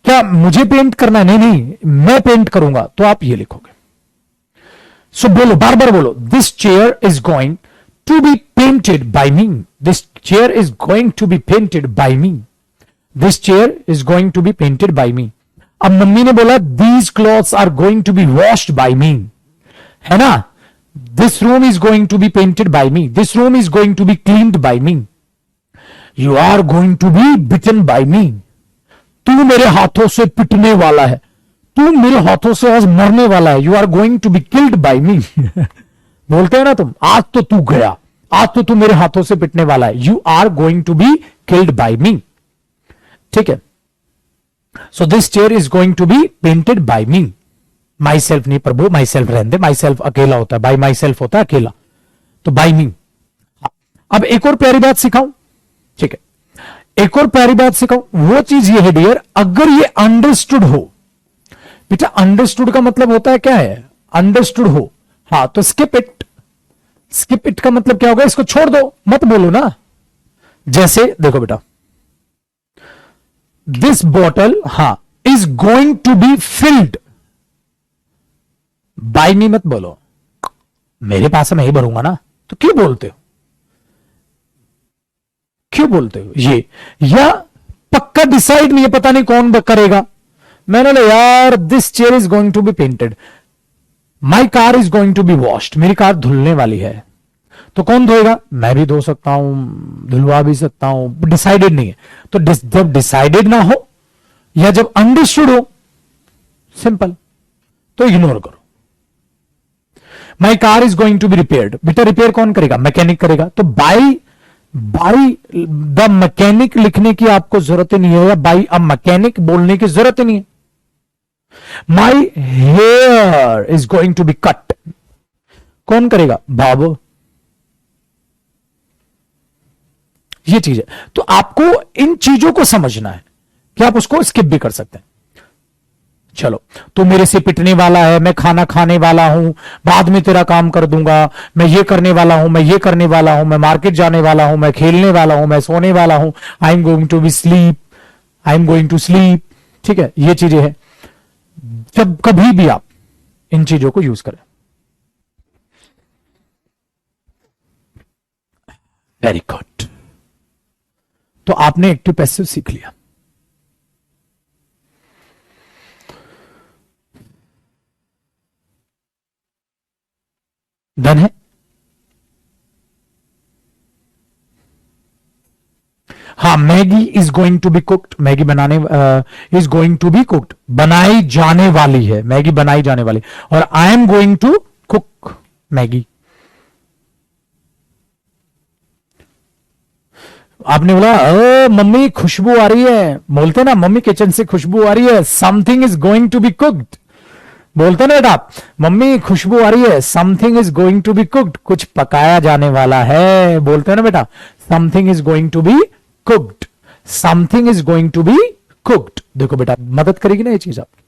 क्या मुझे पेंट करना है, नहीं नहीं मैं पेंट करूंगा, तो आप ये लिखोगे। सो बोलो, बार बार बोलो, this chair is going to be painted by me, this chair is going to be painted by me, this chair is going to be painted by me. अब मम्मी ने बोला these clothes are going to be washed by me, है ना, this room is going to be painted by me, this room is going to be cleaned by me, you are going to be bitten bye मी, तू मेरे हाथों से पिटने वाला है, तू मेरे हाथों से आज मरने वाला है, you are going to be killed by me. बोलते हैं ना तुम, आज तो तू गया, आज तो तू मेरे हाथों से पिटने वाला है, you are going to be killed by me, ठीक है। So this chair is going to be painted by me, myself नहीं प्रभु, माई सेल्फ रहने दे, माई सेल्फ अकेला होता है, बाय माई सेल्फ होता है अकेला, तो बाय मी। अब एक और प्यारी बात सिखाऊं, ठीक है, एक और प्यारी बात सिखाऊं, वो चीज ये है डियर, अगर ये अंडरस्टूड हो, बेटा अंडरस्टूड का मतलब होता है क्या है, अंडरस्टूड हो, हाँ तो स्किप इट, स्किप इट का मतलब क्या होगा, इसको छोड़ दो, मत बोलो ना। जैसे देखो बेटा, दिस बॉटल, हाँ, is going to be filled by me, मत बोलो, मेरे पास मैं ही भरूंगा ना, तो क्यों बोलते हो, क्यों बोलते हो ये, या पक्का डिसाइड नहीं है, पता नहीं कौन करेगा, मैंने बोला यार this chair is going to be painted, my car is going to be washed, मेरी कार धुलने वाली है, तो कौन धोएगा, मैं भी धो सकता हूं, धुलवा भी सकता हूं, डिसाइडेड नहीं है, तो जब डिसाइडेड ना हो या जब अंडरस्टूड हो, सिंपल, तो इग्नोर करो। My car is going to be repaired, बेटा रिपेयर कौन करेगा, मैकेनिक करेगा, तो बाई द मैकेनिक लिखने की आपको जरूरत नहीं है, या बाई अ मैकेनिक बोलने की जरूरत नहीं है। My hair is going to be cut, कौन करेगा, बाबू, ये चीज है। तो आपको इन चीजों को समझना है कि आप उसको स्किप भी कर सकते हैं। चलो, तू मेरे से पिटने वाला है, मैं खाना खाने वाला हूं, बाद में तेरा काम कर दूंगा, मैं ये करने वाला हूं, मैं ये करने वाला हूं, मैं मार्केट जाने वाला हूं, मैं खेलने वाला हूं, मैं सोने वाला हूं, I am going to be sleep, I am going to sleep, ठीक है, ये चीजें हैं। जब कभी भी आप इन चीजों को यूज करें। वेरी गुड, तो आपने एक्टिव पैसिव सीख लिया। डन है। हाँ, Maggi is going to be cooked, Maggi बनाने is going to be cooked, बनाई जाने वाली है, मैगी बनाई जाने वाली, और I am going to cook Maggi. आपने बोला मम्मी खुशबू आ रही है, बोलते ना मम्मी किचन से खुशबू आ रही है, something is going to be cooked, बोलते ना बेटा, मम्मी खुशबू आ रही है, something is going to be cooked, कुछ पकाया जाने वाला है, बोलते ना बेटा, something is going to be cooked, something is going to be cooked. देखो बेटा, मदद करेगी ना ये चीज आपकी।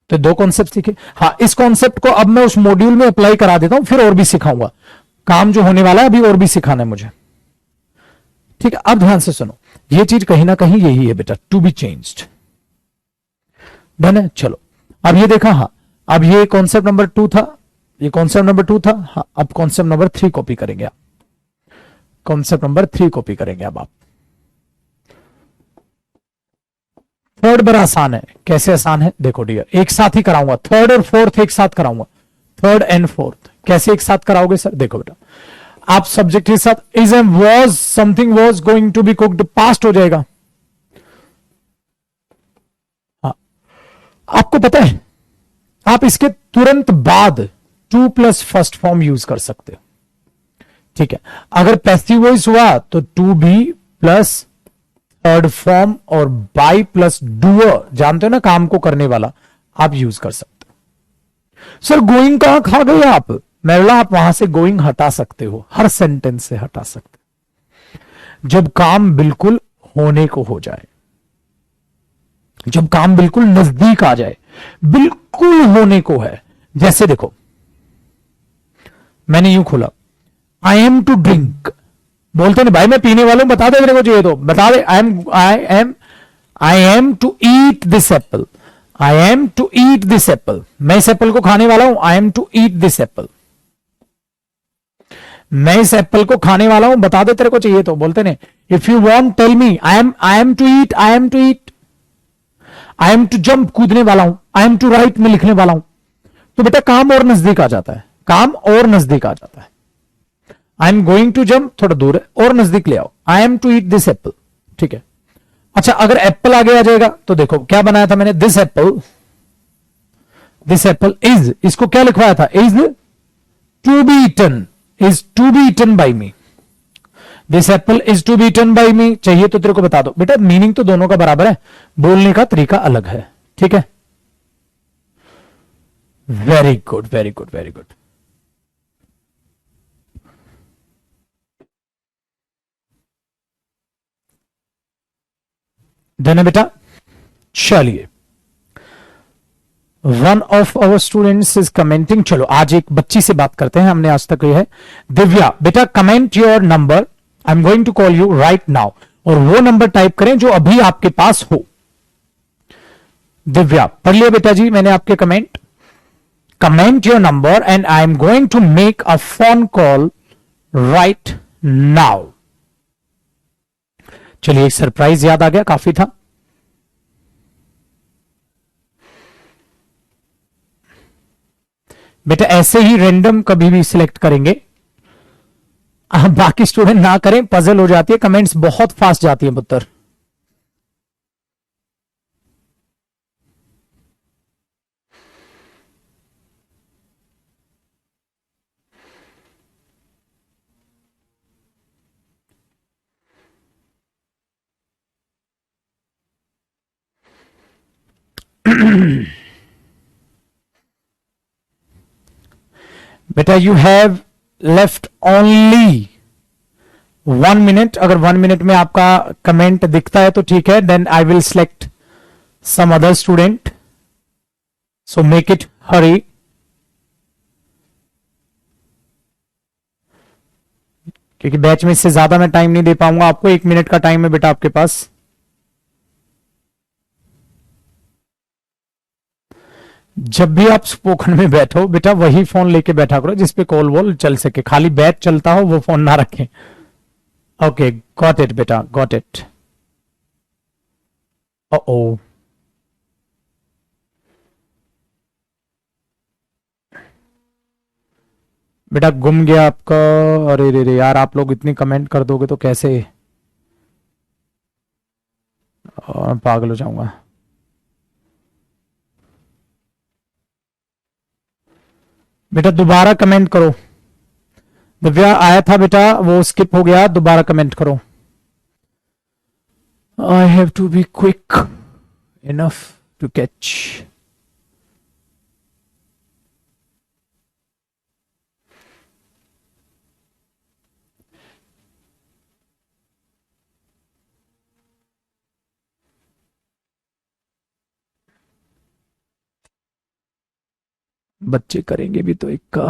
तो दो कॉन्सेप्ट सीखे। हाँ, इस कॉन्सेप्ट को अब मैं उस मॉड्यूल में अप्लाई करा देता हूं, फिर और भी सिखाऊंगा, काम जो होने वाला है अभी और भी सिखाना है मुझे, ठीक है। अब ध्यान से सुनो, ये चीज कहीं ना कहीं यही है बेटा, टू बी चेंज्ड, डन है। चलो, अब ये देखा, हाँ, अब ये कॉन्सेप्ट नंबर 2 था, ये कॉन्सेप्ट नंबर 2 था, हाँ, अब कॉन्सेप्ट नंबर 3 कॉपी करेंगे आप, कॉन्सेप्ट नंबर 3 कॉपी करेंगे अब आप। थर्ड बड़ा आसान है, कैसे आसान है देखो डियर, एक साथ ही कराऊंगा, थर्ड और फोर्थ एक साथ कराऊंगा, थर्ड एंड फोर्थ कैसे एक साथ कराओगे सर, देखो बेटा, आप सब्जेक्ट के साथ is am was, something was going to be cooked, past हो जाएगा। हाँ, आपको पता है आप इसके तुरंत बाद two plus first form use कर सकते हो, ठीक है। अगर पैसिव वॉइस हुआ तो to be plus third form और बाई प्लस डूअर, जानते हो ना काम को करने वाला, आप यूज कर सकते हो। सर गोइंग कहां खा गए आप? मैं बोला आप वहां से गोइंग हटा सकते हो, हर सेंटेंस से हटा सकते हो जब काम बिल्कुल होने को हो जाए, जब काम बिल्कुल नजदीक आ जाए, बिल्कुल होने को है। जैसे देखो मैंने यूं खोला, आई एम टू ड्रिंक, बोलते नहीं भाई मैं पीने वाला हूं, बता दे मेरे को चाहिए तो बता दे। I am to eat this apple, I am to eat this apple, मैं इस एप्पल को खाने वाला हूं, I am to eat this apple, मैं इस एप्पल को खाने वाला हूं, बता दे तेरे को चाहिए तो। बोलते नहीं, if you want tell me, I am to eat, I am to eat, I am to jump, कूदने वाला हूं, आई एम टू राइट, में लिखने वाला हूं। तो बेटा काम और नजदीक आ जाता है, काम और नजदीक आ जाता है। I am going to jump थोड़ा दूर है, और नजदीक ले आओ, I am to eat this apple, ठीक है। अच्छा अगर एप्पल आगे आ जाएगा तो देखो क्या बनाया था मैंने, दिस एप्पल इज, इसको क्या लिखवाया था, is to be eaten, is to be eaten by me, this apple is to be eaten by me. चाहिए तो तेरे को बता दो बेटा, मीनिंग तो दोनों का बराबर है, बोलने का तरीका अलग है, ठीक है। Very good very good very good. Done है बेटा। चलिए one of our students is commenting, चलो आज एक बच्ची से बात करते हैं, हमने आज तक ये है। दिव्या बेटा comment your number, I am going to call you right now, और वो नंबर टाइप करें जो अभी आपके पास हो। दिव्या पढ़ लिया बेटा जी मैंने आपके comment, comment your number and I am going to make a phone call right now. चलिए एक सरप्राइज याद आ गया, काफी था। बेटा ऐसे ही रैंडम कभी भी सिलेक्ट करेंगे, बाकी स्टूडेंट ना करें, पजल हो जाती है, कमेंट्स बहुत फास्ट जाती है पुत्र। बेटा you have left only 1 minute, अगर 1 मिनट में आपका कमेंट दिखता है तो ठीक है, then I will select some other student, so make it hurry. क्योंकि बैच में इससे ज्यादा मैं टाइम नहीं दे पाऊंगा आपको, 1 मिनट का टाइम है बेटा आपके पास। जब भी आप स्पोकन में बैठो बेटा वही फोन लेके बैठा करो जिसपे कॉल वॉल चल सके, खाली बैच चलता हो वो फोन ना रखें। ओके गॉट इट बेटा, गॉट इट। ओ बेटा गुम गया आपका, अरे रे रे यार, आप लोग इतनी कमेंट कर दोगे तो कैसे, पागल हो जाऊंगा। बेटा दोबारा कमेंट करो, दिव्या आया था बेटा वो स्किप हो गया, दोबारा कमेंट करो। I have to be quick enough to catch. बच्चे करेंगे भी तो एक का।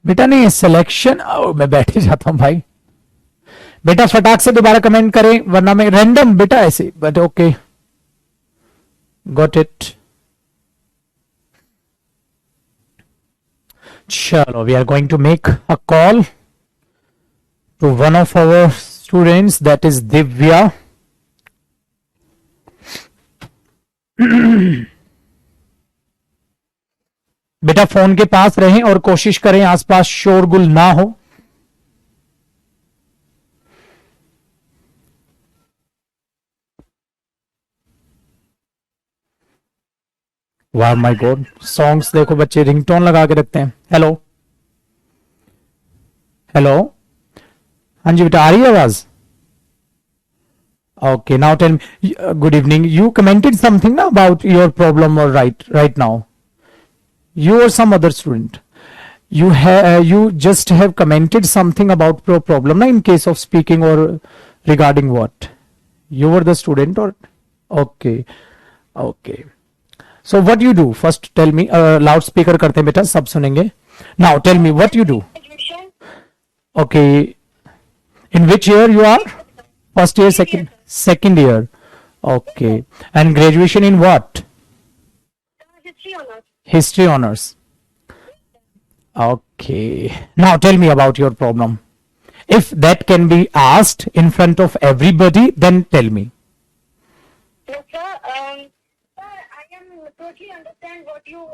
बेटा नहीं सिलेक्शन, मैं बैठ ही जाता हूं भाई। बेटा फटाक से दोबारा कमेंट करें वरना मैं रैंडम बेटा ऐसे, बट ओके गॉट इट। चलो we are going to make a call to one of our students that is Divya. बेटा फोन के पास रहें और कोशिश करें आसपास शोरगुल ना हो। वाह माय गॉड, सॉन्ग्स देखो बच्चे रिंगटोन लगा के रखते हैं। हेलो हेलो, हाँ जी बेटा आ रही है आवाज? Okay, now tell me, good evening. You commented something na about your problem or right now. You or some other student. You just have commented something about your problem na in case of speaking or regarding what? You were the student or okay, okay. So what you do? First tell me. Loudspeaker करते हैं बेटा, सब सुनेंगे. Now tell me what you do. Okay. In which year you are? First year, second year. Okay. And graduation in what? History honors. History honors. Okay. Now tell me about your problem. If that can be asked in front of everybody, then tell me. Yes, sir. Sir, I am totally understand what you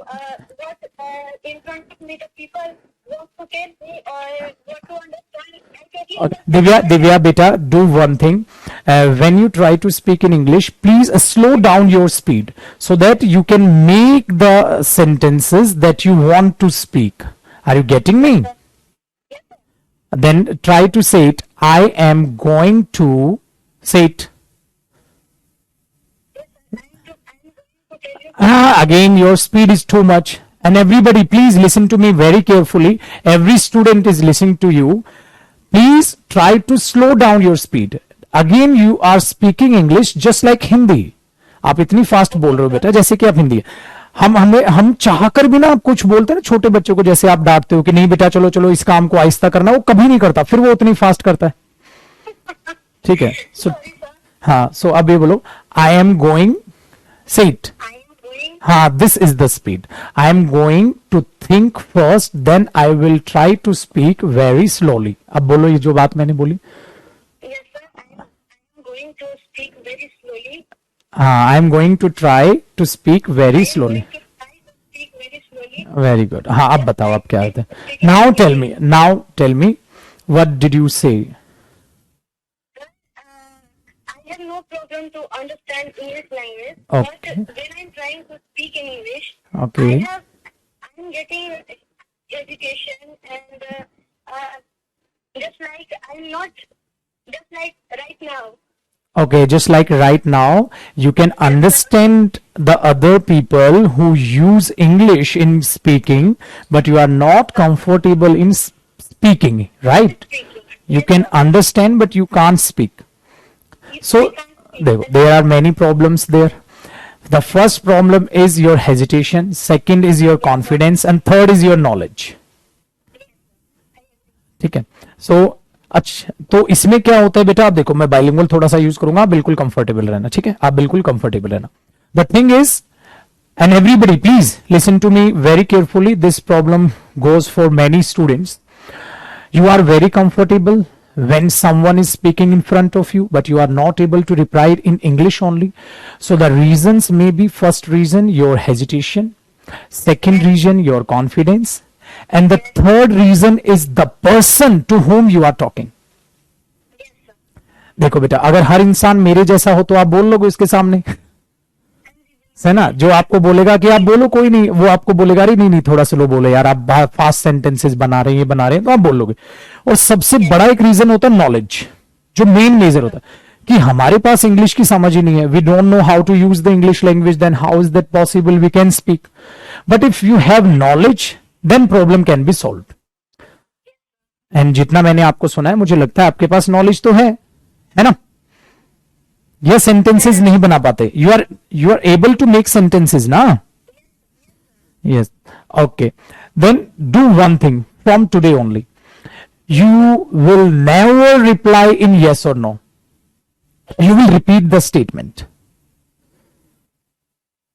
in front of me the people want to tell me or what to understand. I totally Okay. Divya, beta, do one thing. When you try to speak in English, please slow down your speed so that you can make the sentences that you want to speak. Are you getting me? Then try to say it. I am going to say it. Again, your speed is too much. And everybody, please listen to me very carefully. Every student is listening to you. Please try to slow down your speed. Again, you are speaking English just like Hindi. आप इतनी fast बोल रहे हो बेटा जैसे कि आप हिंदी। हम चाहकर भी ना आप कुछ बोलते हैं ना छोटे बच्चों को, जैसे आप डांटते हो कि नहीं बेटा चलो चलो इस काम को आहिस्ता करना, वो कभी नहीं करता, फिर वो उतनी फास्ट करता है। ठीक है, सो हाँ, सो अब ये बोलो I am going, say it. हाँ, this is the speed. I am going to think first, then I will try to speak very slowly. अब बोलो ये जो बात मैंने बोली। Yes, sir. I am going to speak very slowly. हाँ, I am going to try to speak very slowly. To try to speak very slowly. Very good. हाँ, अब बताओ आप क्या होते हैं। Now tell me what did you say? Sir, I have no problem to understand English language. Okay. But when I'm trying to speak in English, Okay. I'm getting education and just like I'm not just like right now. Okay, just like right now, you can understand the other people who use English in speaking, but you are not comfortable in speaking, right? Speaking. You can understand, but you can't speak. So, there are many problems there. The first problem is your hesitation, second is your confidence, and third is your knowledge. ठीक है, सो अच्छा, तो इसमें क्या होता है बेटा, आप देखो मैं बाइलिंगुअल थोड़ा सा यूज करूंगा, आप बिल्कुल कंफर्टेबल रहना, ठीक है, आप बिल्कुल कंफर्टेबल रहना। The thing is, and everybody please listen to me very carefully, this problem goes for many students. You are very comfortable when someone is speaking in front of you, but you are not able to reply in English only. So the reasons may be, first reason, your hesitation, second reason, your confidence, and the third reason is the person to whom you are talking. Yes, sir. देखो बेटा, अगर हर इंसान मेरे जैसा हो तो आप बोल लोगे उसके सामने, है ना? जो आपको बोलेगा कि आप बोलो कोई नहीं, वो आपको बोलेगा अरे नहीं नहीं थोड़ा स्लो बोलो यार, आप फास्ट सेंटेंसेस बना रहे हैं तो आप बोल लोगे। और सबसे बड़ा एक रीजन होता है नॉलेज, जो मेन मेजर होता है कि हमारे पास इंग्लिश की समझ ही नहीं है। We don't know how to use the English language, then how is that possible we can speak. But if you have knowledge then problem can be solve. And जितना मैंने आपको सुना है, मुझे लगता है आपके पास नॉलेज तो है ना? ये सेंटेंसेस नहीं बना पाते, you are able to make sentences ना? Yes, okay, then do one thing from today only, you will never reply in yes और no, you will repeat the statement.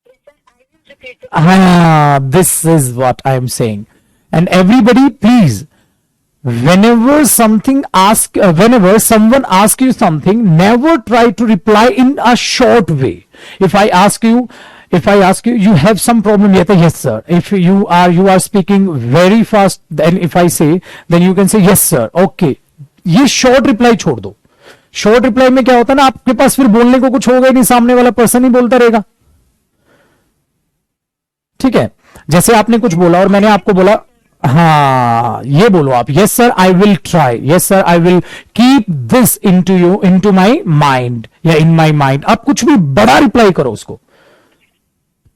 Yes, sir. I will repeat it. This is what I am saying. And everybody, please, whenever someone asks you something, never try to reply in a short way. If I ask you, you have some problem, yes sir. If you are speaking very fast, then if I say, then you can say yes sir, okay. ये short reply छोड़ दो। Short reply में क्या होता है ना, आपके पास फिर बोलने को कुछ होगा ही नहीं, सामने वाला पर्सन ही बोलता रहेगा। ठीक है, जैसे आपने कुछ बोला और मैंने आपको बोला, हाँ ये बोलो आप, yes sir I will try, yes sir I will keep this into you, into my mind या इन माय माइंड। आप कुछ भी बड़ा रिप्लाई करो उसको।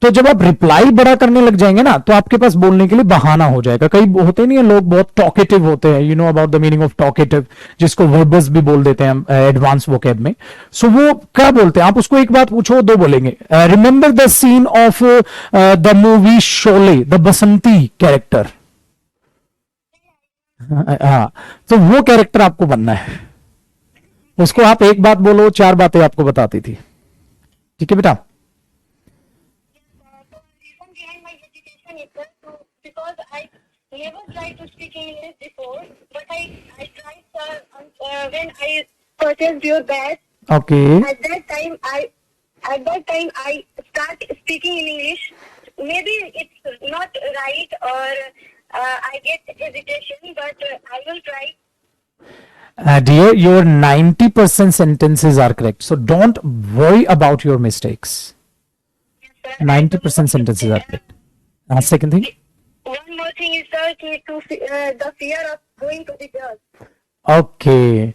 तो जब आप रिप्लाई बड़ा करने लग जाएंगे ना, तो आपके पास बोलने के लिए बहाना हो जाएगा। कई होते नहीं है लोग बहुत टॉकेटिव होते हैं, you know about the meaning of talkative, जिसको वर्बस भी बोल देते हैं एडवांस वोकैब में। सो वो क्या बोलते हैं, आप उसको एक बात पूछो, दो बोलेंगे। Remember the scene of the movie Sholay, the Basanti character. हाँ, तो वो कैरेक्टर आपको बनना है। उसको आप एक बात बोलो, चार बातें आपको बताती थी। ठीक है बेटा। reason behind my hesitation is that because I never tried to speak English before, but I tried, sir, when I purchased your batch. Okay. At that time I start speaking in English. Maybe it's not right or I get hesitation, but I will try. Dear, your 90% sentences are correct. So don't worry about your mistakes. Yes, sir. 90% sentences are correct. Second thing. One more thing is, sir, the fear of going to the judge. Okay.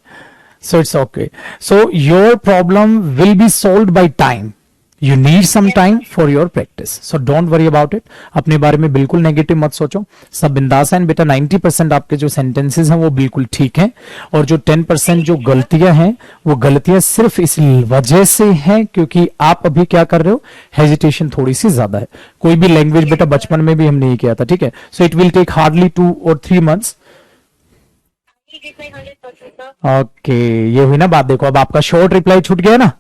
So it's okay. So your problem will be solved by time. You need some time for your practice. So don't worry about it. अपने बारे में बिल्कुल negative मत सोचो, सब बिंदास हैं बेटा। 90% आपके जो सेंटेंसेस हैं वो बिल्कुल ठीक हैं, और जो 10% जो गलतियां हैं वो गलतियां सिर्फ इस वजह से हैं क्योंकि आप अभी क्या कर रहे हो, हेजिटेशन थोड़ी सी ज्यादा है। कोई भी लैंग्वेज बेटा बचपन में भी हम नहीं किया था, ठीक है। So it will take hardly 2 or 3 months। He did my 100%, sir. Okay, ये हुई ना बात। देखो अब आपका शॉर्ट रिप्लाई छूट गया ना।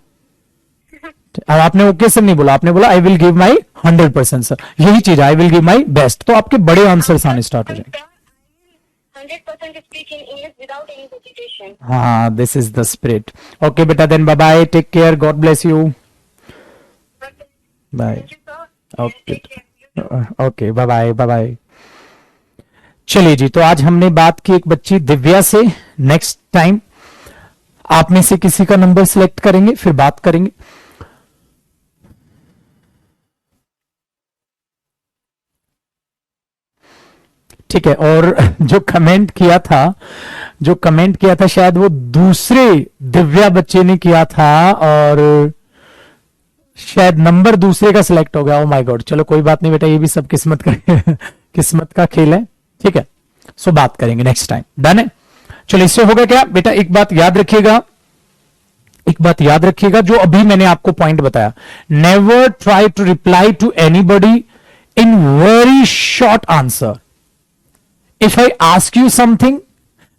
अब आपने ओके सर नहीं बोला, आपने बोला I will give my 100% sir. यही चीज, I will give my best. तो आपके बड़े आंसर्स आने स्टार्ट हो जाएंगे। 100% speak in English without any hesitation. हाँ, this is the spirit. Okay बेटा, then bye bye, take care, God bless you, bye. Thank you, sir. Okay Take care. Okay, bye bye bye bye. चलिए जी, तो आज हमने बात की एक बच्ची दिव्या से। नेक्स्ट टाइम आप में से किसी का नंबर सिलेक्ट करेंगे, फिर बात करेंगे। ठीक है, और जो कमेंट किया था शायद वो दूसरे दिव्या बच्चे ने किया था, और शायद नंबर दूसरे का सिलेक्ट हो गया। ओ माय गॉड, चलो कोई बात नहीं बेटा, ये भी सब किस्मत का किस्मत का खेल है। ठीक है, सो बात करेंगे नेक्स्ट टाइम। डन है। चलो, इससे होगा क्या बेटा, एक बात याद रखिएगा, जो अभी मैंने आपको पॉइंट बताया। Never try to reply to anybody in very short answer. If I ask you something,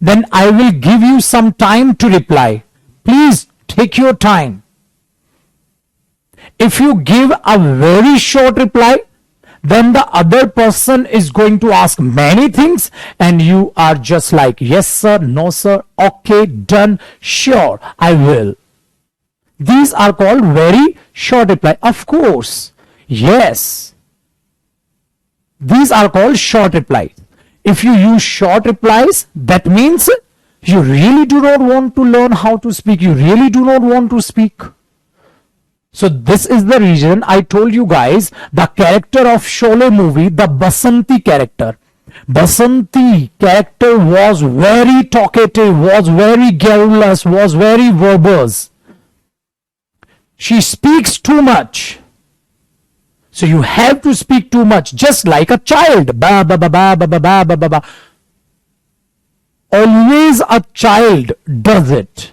then I will give you some time to reply. Please take your time. If you give a very short reply, then the other person is going to ask many things and you are just like, yes sir, no sir, okay, done, sure, I will. These are called very short reply. Of course, yes. These are called short replies. If you use short replies, that means you really do not want to learn how to speak. You really do not want to speak. So this is the reason I told you guys the character of Sholay movie, the Basanti character. Basanti character was very talkative, was very garrulous, was very verbose. She speaks too much. So you have to speak too much, just like a child. Ba ba ba ba ba ba ba ba ba ba. Always a child does it.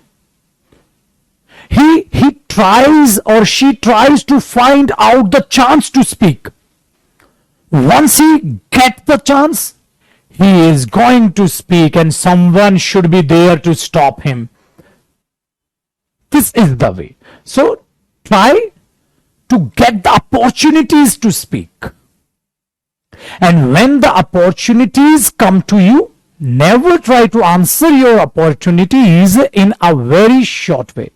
He tries or she tries to find out the chance to speak. Once he gets the chance, he is going to speak and someone should be there to stop him. This is the way. So try to get the opportunities to speak. And when the opportunities come to you, never try to answer your opportunities in a very short way.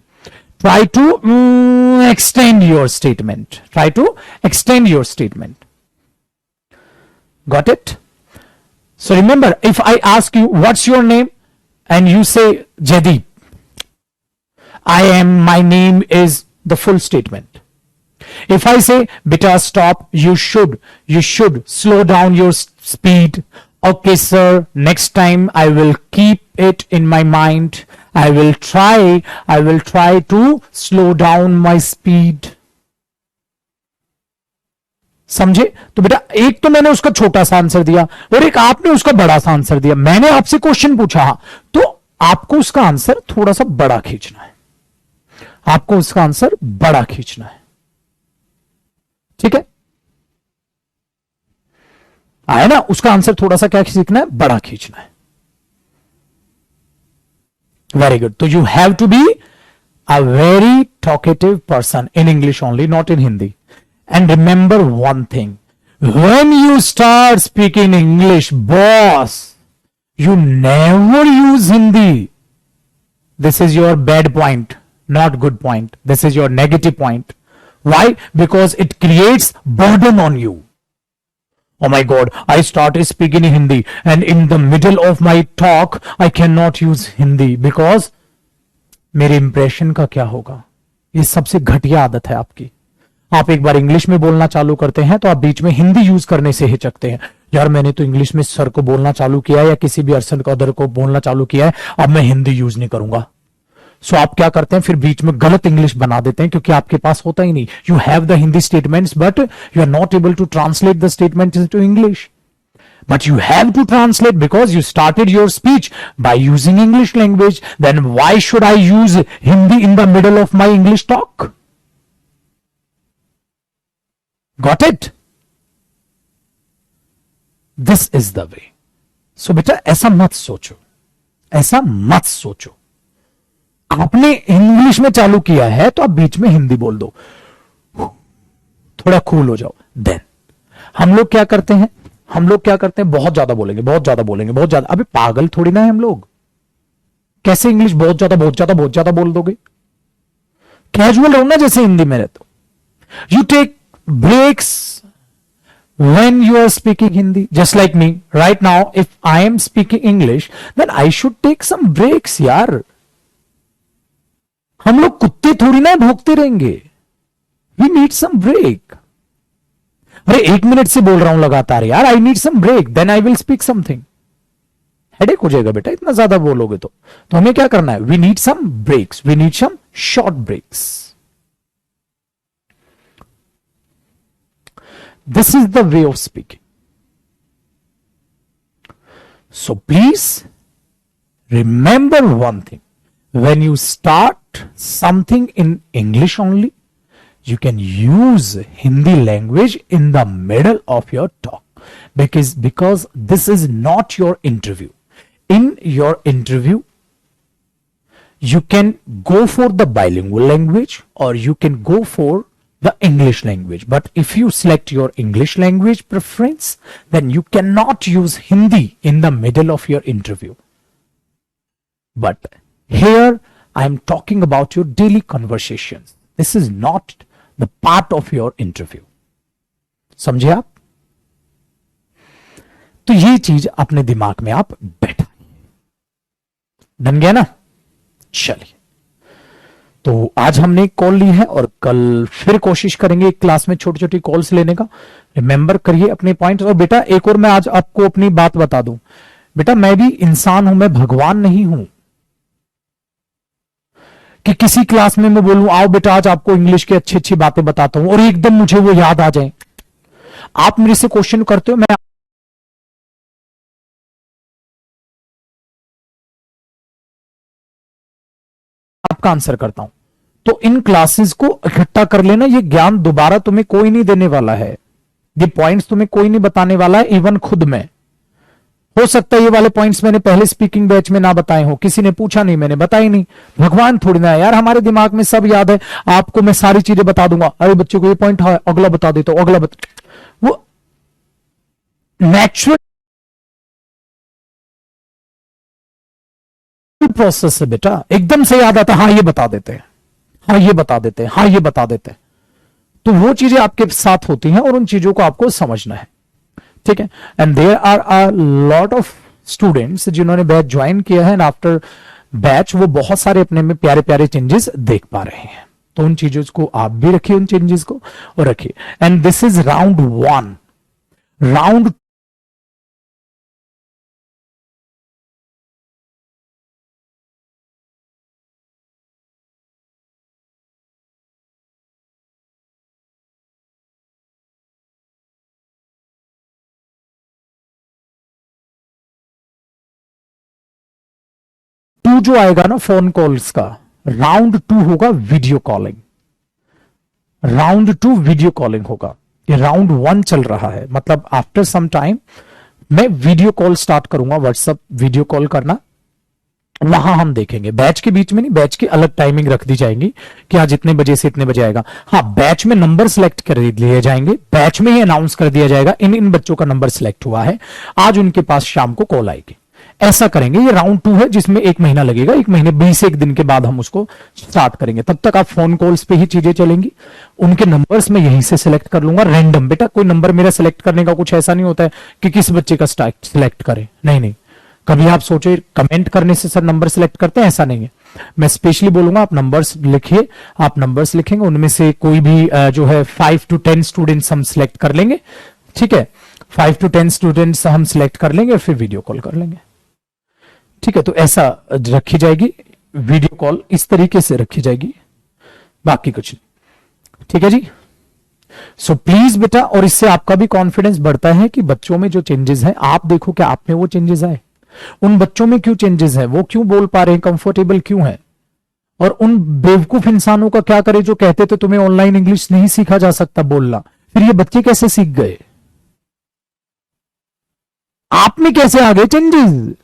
Try to extend your statement. Try to extend your statement. Got it? So remember, if I ask you, what's your name? And you say, Jaideep. My name is the full statement. If I say, beta, stop, you should slow down your speed. Okay, sir, next time I will keep it in my mind. I will try to slow down my speed. समझे? तो बेटा एक तो मैंने उसका छोटा सा answer दिया और एक आपने उसका बड़ा सा आंसर दिया. मैंने आपसे क्वेश्चन पूछा तो आपको उसका आंसर थोड़ा सा बड़ा खींचना है. आपको उसका आंसर बड़ा खींचना है. ठीक है? आया ना? उसका आंसर थोड़ा सा क्या खींचना है? बड़ा खींचना है. Very good. तो you have to be a very talkative person in English only, not in Hindi. And remember one thing, when you start speaking English, boss, you never use Hindi. This is your bad point, not good point. This is your negative point. Why? Because it creates burden on you. Oh my God, I started speaking Hindi and in the middle of my talk, I cannot use Hindi because मेरे impression का क्या होगा? ये सबसे घटिया आदत है आपकी. आप एक बार इंग्लिश में बोलना चालू करते हैं तो आप बीच में हिंदी यूज करने से हिचकते हैं. यार मैंने तो इंग्लिश में सर को बोलना चालू किया है या किसी भी अदर को बोलना चालू किया है, अब मैं हिंदी यूज नहीं करूंगा. सो आप क्या करते हैं? फिर बीच में गलत इंग्लिश बना देते हैं क्योंकि आपके पास होता ही नहीं. You have the Hindi statements but you are not able to translate the statements into English. But you have to translate because you started your speech by using English language. Then why should I use Hindi in the middle of my English talk? Got it? This is the way. So बेटा ऐसा मत सोचो, ऐसा मत सोचो. आपने English में चालू किया है तो आप बीच में हिंदी बोल दो, थोड़ा कूल हो जाओ. देन हम लोग क्या करते हैं? बहुत ज्यादा बोलेंगे. अबे पागल थोड़ी ना है हम लोग. कैसे इंग्लिश बहुत ज्यादा बोल दोगे? कैजुअल रहो ना जैसे हिंदी में रहते हो. You take breaks when you are speaking Hindi, just like me right now. If I am speaking English, then I should take some breaks. यार हम लोग कुत्ते थोड़ी ना भौंकते रहेंगे. We need some break. अरे 1 मिनट से बोल रहा हूं लगातार यार. I need some break, then I will speak something. Headache हो जाएगा बेटा इतना ज्यादा बोलोगे तो हमें क्या करना है? We need some breaks. We need some short breaks. This is the way of speaking. So please remember one thing. When you start something in English only, you can use Hindi language in the middle of your talk. Because this is not your interview. In your interview, you can go for the bilingual language or you can go for the English language. But if you select your English language preference, then you cannot use Hindi in the middle of your interview. But here I am talking about your daily conversations. This is not the part of your interview. समझे आप? तो ये चीज अपने दिमाग में आप बैठाइए. बन गया ना? चलिए, तो आज हमने एक कॉल ली है और कल फिर कोशिश करेंगे एक क्लास में छोटी छोटी कॉल्स लेने का. रिमेंबर करिए अपने पॉइंट्स. और बेटा एक और मैं आज आपको अपनी बात बता दूं. बेटा मैं भी इंसान हूं, मैं भगवान नहीं हूं कि किसी क्लास में मैं बोलूं आओ बेटा आज आपको इंग्लिश की अच्छी अच्छी बातें बताता हूं और एकदम मुझे वो याद आ जाए. आप मेरे से क्वेश्चन करते हो, मैं आपका आंसर करता हूं. तो इन क्लासेस को इकट्ठा कर लेना. ये ज्ञान दोबारा तुम्हें कोई नहीं देने वाला है. ये पॉइंट्स तुम्हें कोई नहीं बताने वाला है. इवन खुद में हो सकता है ये वाले पॉइंट्स मैंने पहले स्पीकिंग बैच में ना बताए हो, किसी ने पूछा नहीं, मैंने बताई नहीं. भगवान थोड़ी ना है यार, हमारे दिमाग में सब याद है. आपको मैं सारी चीजें बता दूंगा. अरे बच्चे को ये पॉइंट है, अगला बता देता हूं, वो नेचुरल प्रोसेस है बेटा. एकदम से याद आता है, हाँ ये बता देते हैं, हाँ ये बता देते हैं, हाँ ये बता देते हैं. तो वो चीजें आपके साथ होती हैं और उन चीजों को आपको समझना है. ठीक है? And there are a lot of students जिन्होंने बैच ज्वाइन किया है एंड आफ्टर बैच वो बहुत सारे अपने में प्यारे प्यारे चेंजेस देख पा रहे हैं. तो उन चीजों को आप भी रखिए, उन चेंजेस को और रखिए। And this is round 1। Round to जो आएगा ना फोन कॉल्स का, राउंड 2 होगा video calling. Round 2 video calling होगा। ये राउंड 1 चल रहा है, मतलब आफ्टर सम टाइम मैं वीडियो कॉल स्टार्ट करूंगा, व्हाट्सएप वीडियो कॉल करना, वहां हम देखेंगे। बैच के बीच में नहीं, बैच की अलग टाइमिंग रख दी जाएंगी कि आज इतने बजे से इतने बजे आएगा। हाँ, बैच में नंबर सिलेक्ट कर लिए जाएंगे, बैच में ही अनाउंस कर दिया जाएगा इन इन बच्चों का नंबर सिलेक्ट हुआ है, आज उनके पास शाम को कॉल आएगी। ऐसा करेंगे। ये राउंड 2 है जिसमें 1 महीना लगेगा, 1 महीने 21 दिन के बाद हम उसको स्टार्ट करेंगे। तब तक आप फोन कॉल्स पे ही चीजें चलेंगी। उनके नंबर्स मैं यहीं से सिलेक्ट कर लूंगा रैंडम। बेटा कोई नंबर मेरा सिलेक्ट करने का कुछ ऐसा नहीं होता है कि किस बच्चे का सिलेक्ट करें, नहीं नहीं। कभी आप सोचे कमेंट करने से सर नंबर सिलेक्ट करते हैं, ऐसा नहीं है। मैं स्पेशली बोलूंगा आप नंबर्स लिखिए, आप नंबर्स लिखेंगे, उनमें से कोई भी जो है 5 to 10 स्टूडेंट्स हम सिलेक्ट कर लेंगे, ठीक है। 5 to 10 स्टूडेंट्स हम सिलेक्ट कर लेंगे और फिर वीडियो कॉल कर लेंगे, ठीक है। तो ऐसा रखी जाएगी वीडियो कॉल, इस तरीके से रखी जाएगी, बाकी कुछ नहीं, ठीक है जी। सो प्लीज बेटा, और इससे आपका भी कॉन्फिडेंस बढ़ता है कि बच्चों में जो चेंजेस हैं, आप देखो कि आप में वो चेंजेस आए। उन बच्चों में क्यों चेंजेस है, वो क्यों बोल पा रहे हैं, कंफर्टेबल क्यों है। और उन बेवकूफ इंसानों का क्या करे जो कहते थे तुम्हें ऑनलाइन इंग्लिश नहीं सीखा जा सकता बोलना, फिर ये बच्चे कैसे सीख गए, आप में कैसे आ गए चेंजेस।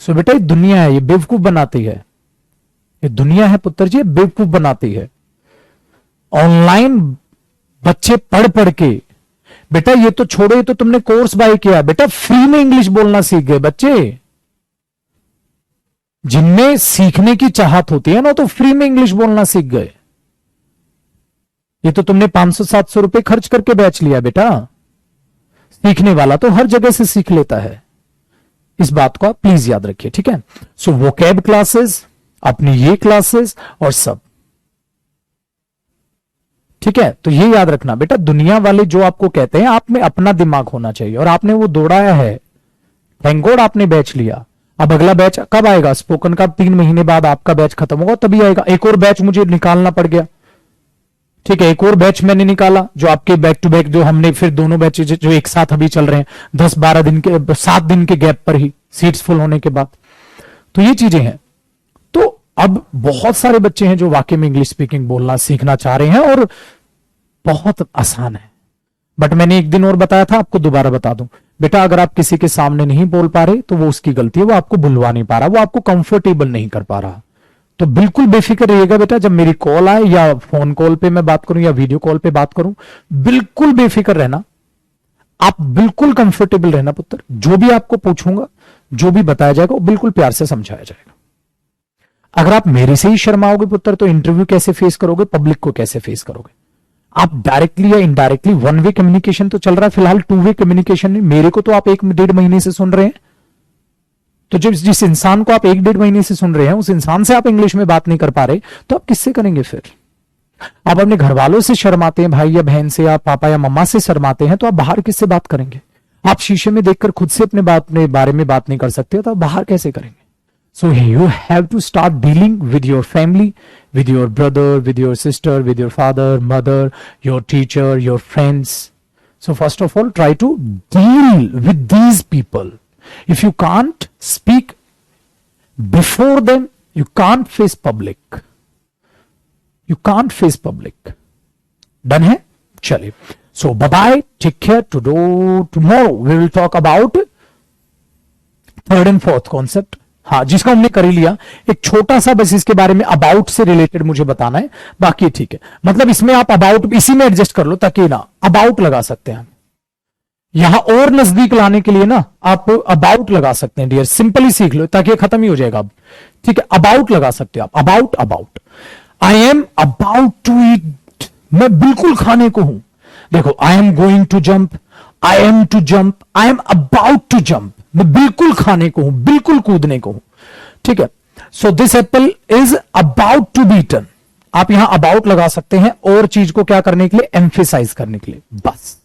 सो बेटा ये दुनिया है, ये बेवकूफ बनाती है, ये दुनिया है पुत्र जी, बेवकूफ बनाती है। ऑनलाइन बच्चे पढ़ पढ़ के, बेटा ये तो छोड़ो, ये तो तुमने कोर्स बाय किया, बेटा फ्री में इंग्लिश बोलना सीख गए बच्चे। जिनमें सीखने की चाहत होती है ना, तो फ्री में इंग्लिश बोलना सीख गए। ये तो तुमने 500-700 रुपए खर्च करके बैच लिया बेटा। सीखने वाला तो हर जगह से सीख लेता है, इस बात को आप प्लीज याद रखिए, ठीक है। सो वोकैब क्लासेस, अपनी ये क्लासेस और सब, ठीक है। तो ये याद रखना बेटा, दुनिया वाले जो आपको कहते हैं, आप में अपना दिमाग होना चाहिए, और आपने वो दौड़ाया है। थैंक गॉड आपने बैच लिया। अब अगला बैच कब आएगा, स्पोकन का 3 महीने बाद आपका बैच खत्म होगा, तभी आएगा। एक और बैच मुझे निकालना पड़ गया, ठीक है। एक और बैच मैंने निकाला, जो आपके बैक टू बैक, जो हमने फिर दोनों बैच जो एक साथ अभी चल रहे हैं, 10-12 दिन के, 7 दिन के गैप पर ही, सीट्स फुल होने के बाद। तो ये चीजें हैं। तो अब बहुत सारे बच्चे हैं जो वाकई में इंग्लिश स्पीकिंग बोलना सीखना चाह रहे हैं, और बहुत आसान है। बट मैंने एक दिन और बताया था, आपको दोबारा बता दूं बेटा, अगर आप किसी के सामने नहीं बोल पा रहे तो वो उसकी गलती है, वो आपको बुलवा नहीं पा रहा, वो आपको कंफर्टेबल नहीं कर पा रहा। तो बिल्कुल बेफिक्र रहिएगा बेटा, जब मेरी कॉल आए या फोन कॉल पे मैं बात करूं या वीडियो कॉल पे बात करूं, बिल्कुल बेफिक्र रहना, आप बिल्कुल कंफर्टेबल रहना पुत्र। जो भी आपको पूछूंगा, जो भी बताया जाएगा, वो बिल्कुल प्यार से समझाया जाएगा। अगर आप मेरे से ही शर्माओगे पुत्र, तो इंटरव्यू कैसे फेस करोगे, पब्लिक को कैसे फेस करोगे। आप डायरेक्टली या इनडायरेक्टली, 1 वे कम्युनिकेशन तो चल रहा है फिलहाल, 2 वे कम्युनिकेशन नहीं। मेरे को तो आप 1-1.5 महीने से सुन रहे हैं, तो जब जिस इंसान को आप 1-1.5 महीने से सुन रहे हैं, उस इंसान से आप इंग्लिश में बात नहीं कर पा रहे, तो आप किससे करेंगे फिर। आप अपने घर वालों से शर्माते हैं, भाई या बहन से, या पापा या मम्मा से शर्माते हैं, तो आप बाहर किससे बात करेंगे। आप शीशे में देखकर खुद से अपने बारे में बात नहीं कर सकते, तो आप बाहर कैसे करेंगे। So you have to start dealing with your family, with your brother, with your sister, with your father, mother, your teacher, your friends. So first of all, try to deal with these people. If you can't speak before them, you can't face public. You can't face public. Done है? चलिए. So bye bye. Take care. Tomorrow we will talk about 3rd and 4th concept. हाँ, जिसका हमने कर ही लिया, एक छोटा सा बस इसके बारे में अबाउट से रिलेटेड मुझे बताना है, बाकी ठीक है। मतलब इसमें आप अबाउट इसी में एडजस्ट कर लो, ताकि ना अबाउट लगा सकते हैं। यहां और नजदीक लाने के लिए ना आप अबाउट लगा सकते हैं डियर, सिंपली सीख लो, ताकि ये खत्म ही हो जाएगा अब, ठीक है। अबाउट लगा सकते हो आप, about. I am about to eat, मैं बिल्कुल खाने को हूं। देखो, I am going to jump, I am to jump, I am about to jump, मैं बिल्कुल खाने को हूं, बिल्कुल कूदने को हूं, ठीक है। So this apple is about to be eaten, आप यहां अबाउट लगा सकते हैं और चीज को क्या करने के लिए, एम्फेसाइज करने के लिए, बस।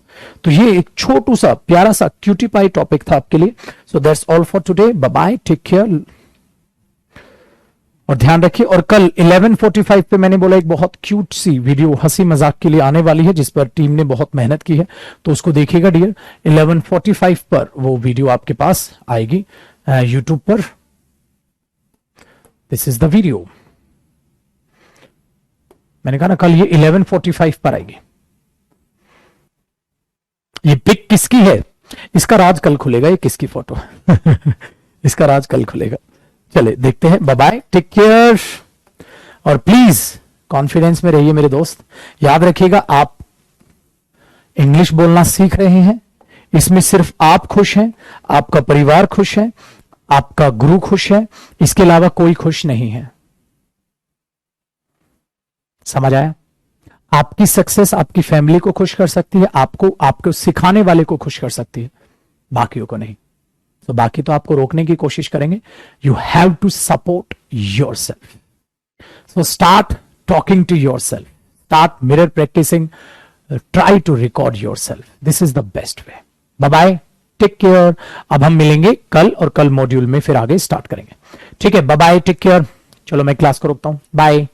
तो ये एक छोटू सा प्यारा सा क्यूटी पाई टॉपिक था आपके लिए। So that's all for today, bye bye, take care और ध्यान रखिए। और कल 11:45 पे मैंने बोला एक बहुत क्यूट सी वीडियो हंसी मजाक के लिए आने वाली है, जिस पर टीम ने बहुत मेहनत की है, तो उसको देखिएगा डियर। 11:45 पर वो वीडियो आपके पास आएगी यूट्यूब पर। This is the video. मैंने कहा ना कल ये 11:45 पर आएगी। ये पिक किसकी है, इसका राज कल खुलेगा, ये किसकी फोटो है इसका राज कल खुलेगा। चले देखते हैं, बाय बाय, टेक केयर और प्लीज कॉन्फिडेंस में रहिए मेरे दोस्त। याद रखिएगा, आप इंग्लिश बोलना सीख रहे हैं, इसमें सिर्फ आप खुश हैं, आपका परिवार खुश है, आपका गुरु खुश है, इसके अलावा कोई खुश नहीं है। समझ आया? आपकी सक्सेस आपकी फैमिली को खुश कर सकती है, आपको सिखाने वाले को खुश कर सकती है, बाकियों को नहीं। तो बाकी तो आपको रोकने की कोशिश करेंगे। You have to support yourself. So start talking to yourself, start mirror practicing, try to record yourself. This is the best way. Bye bye, take care. अब हम मिलेंगे कल और कल मॉड्यूल में फिर आगे स्टार्ट करेंगे। ठीक है, बाय बाय, टेक केयर। चलो मैं क्लास को रोकता हूं, बाय।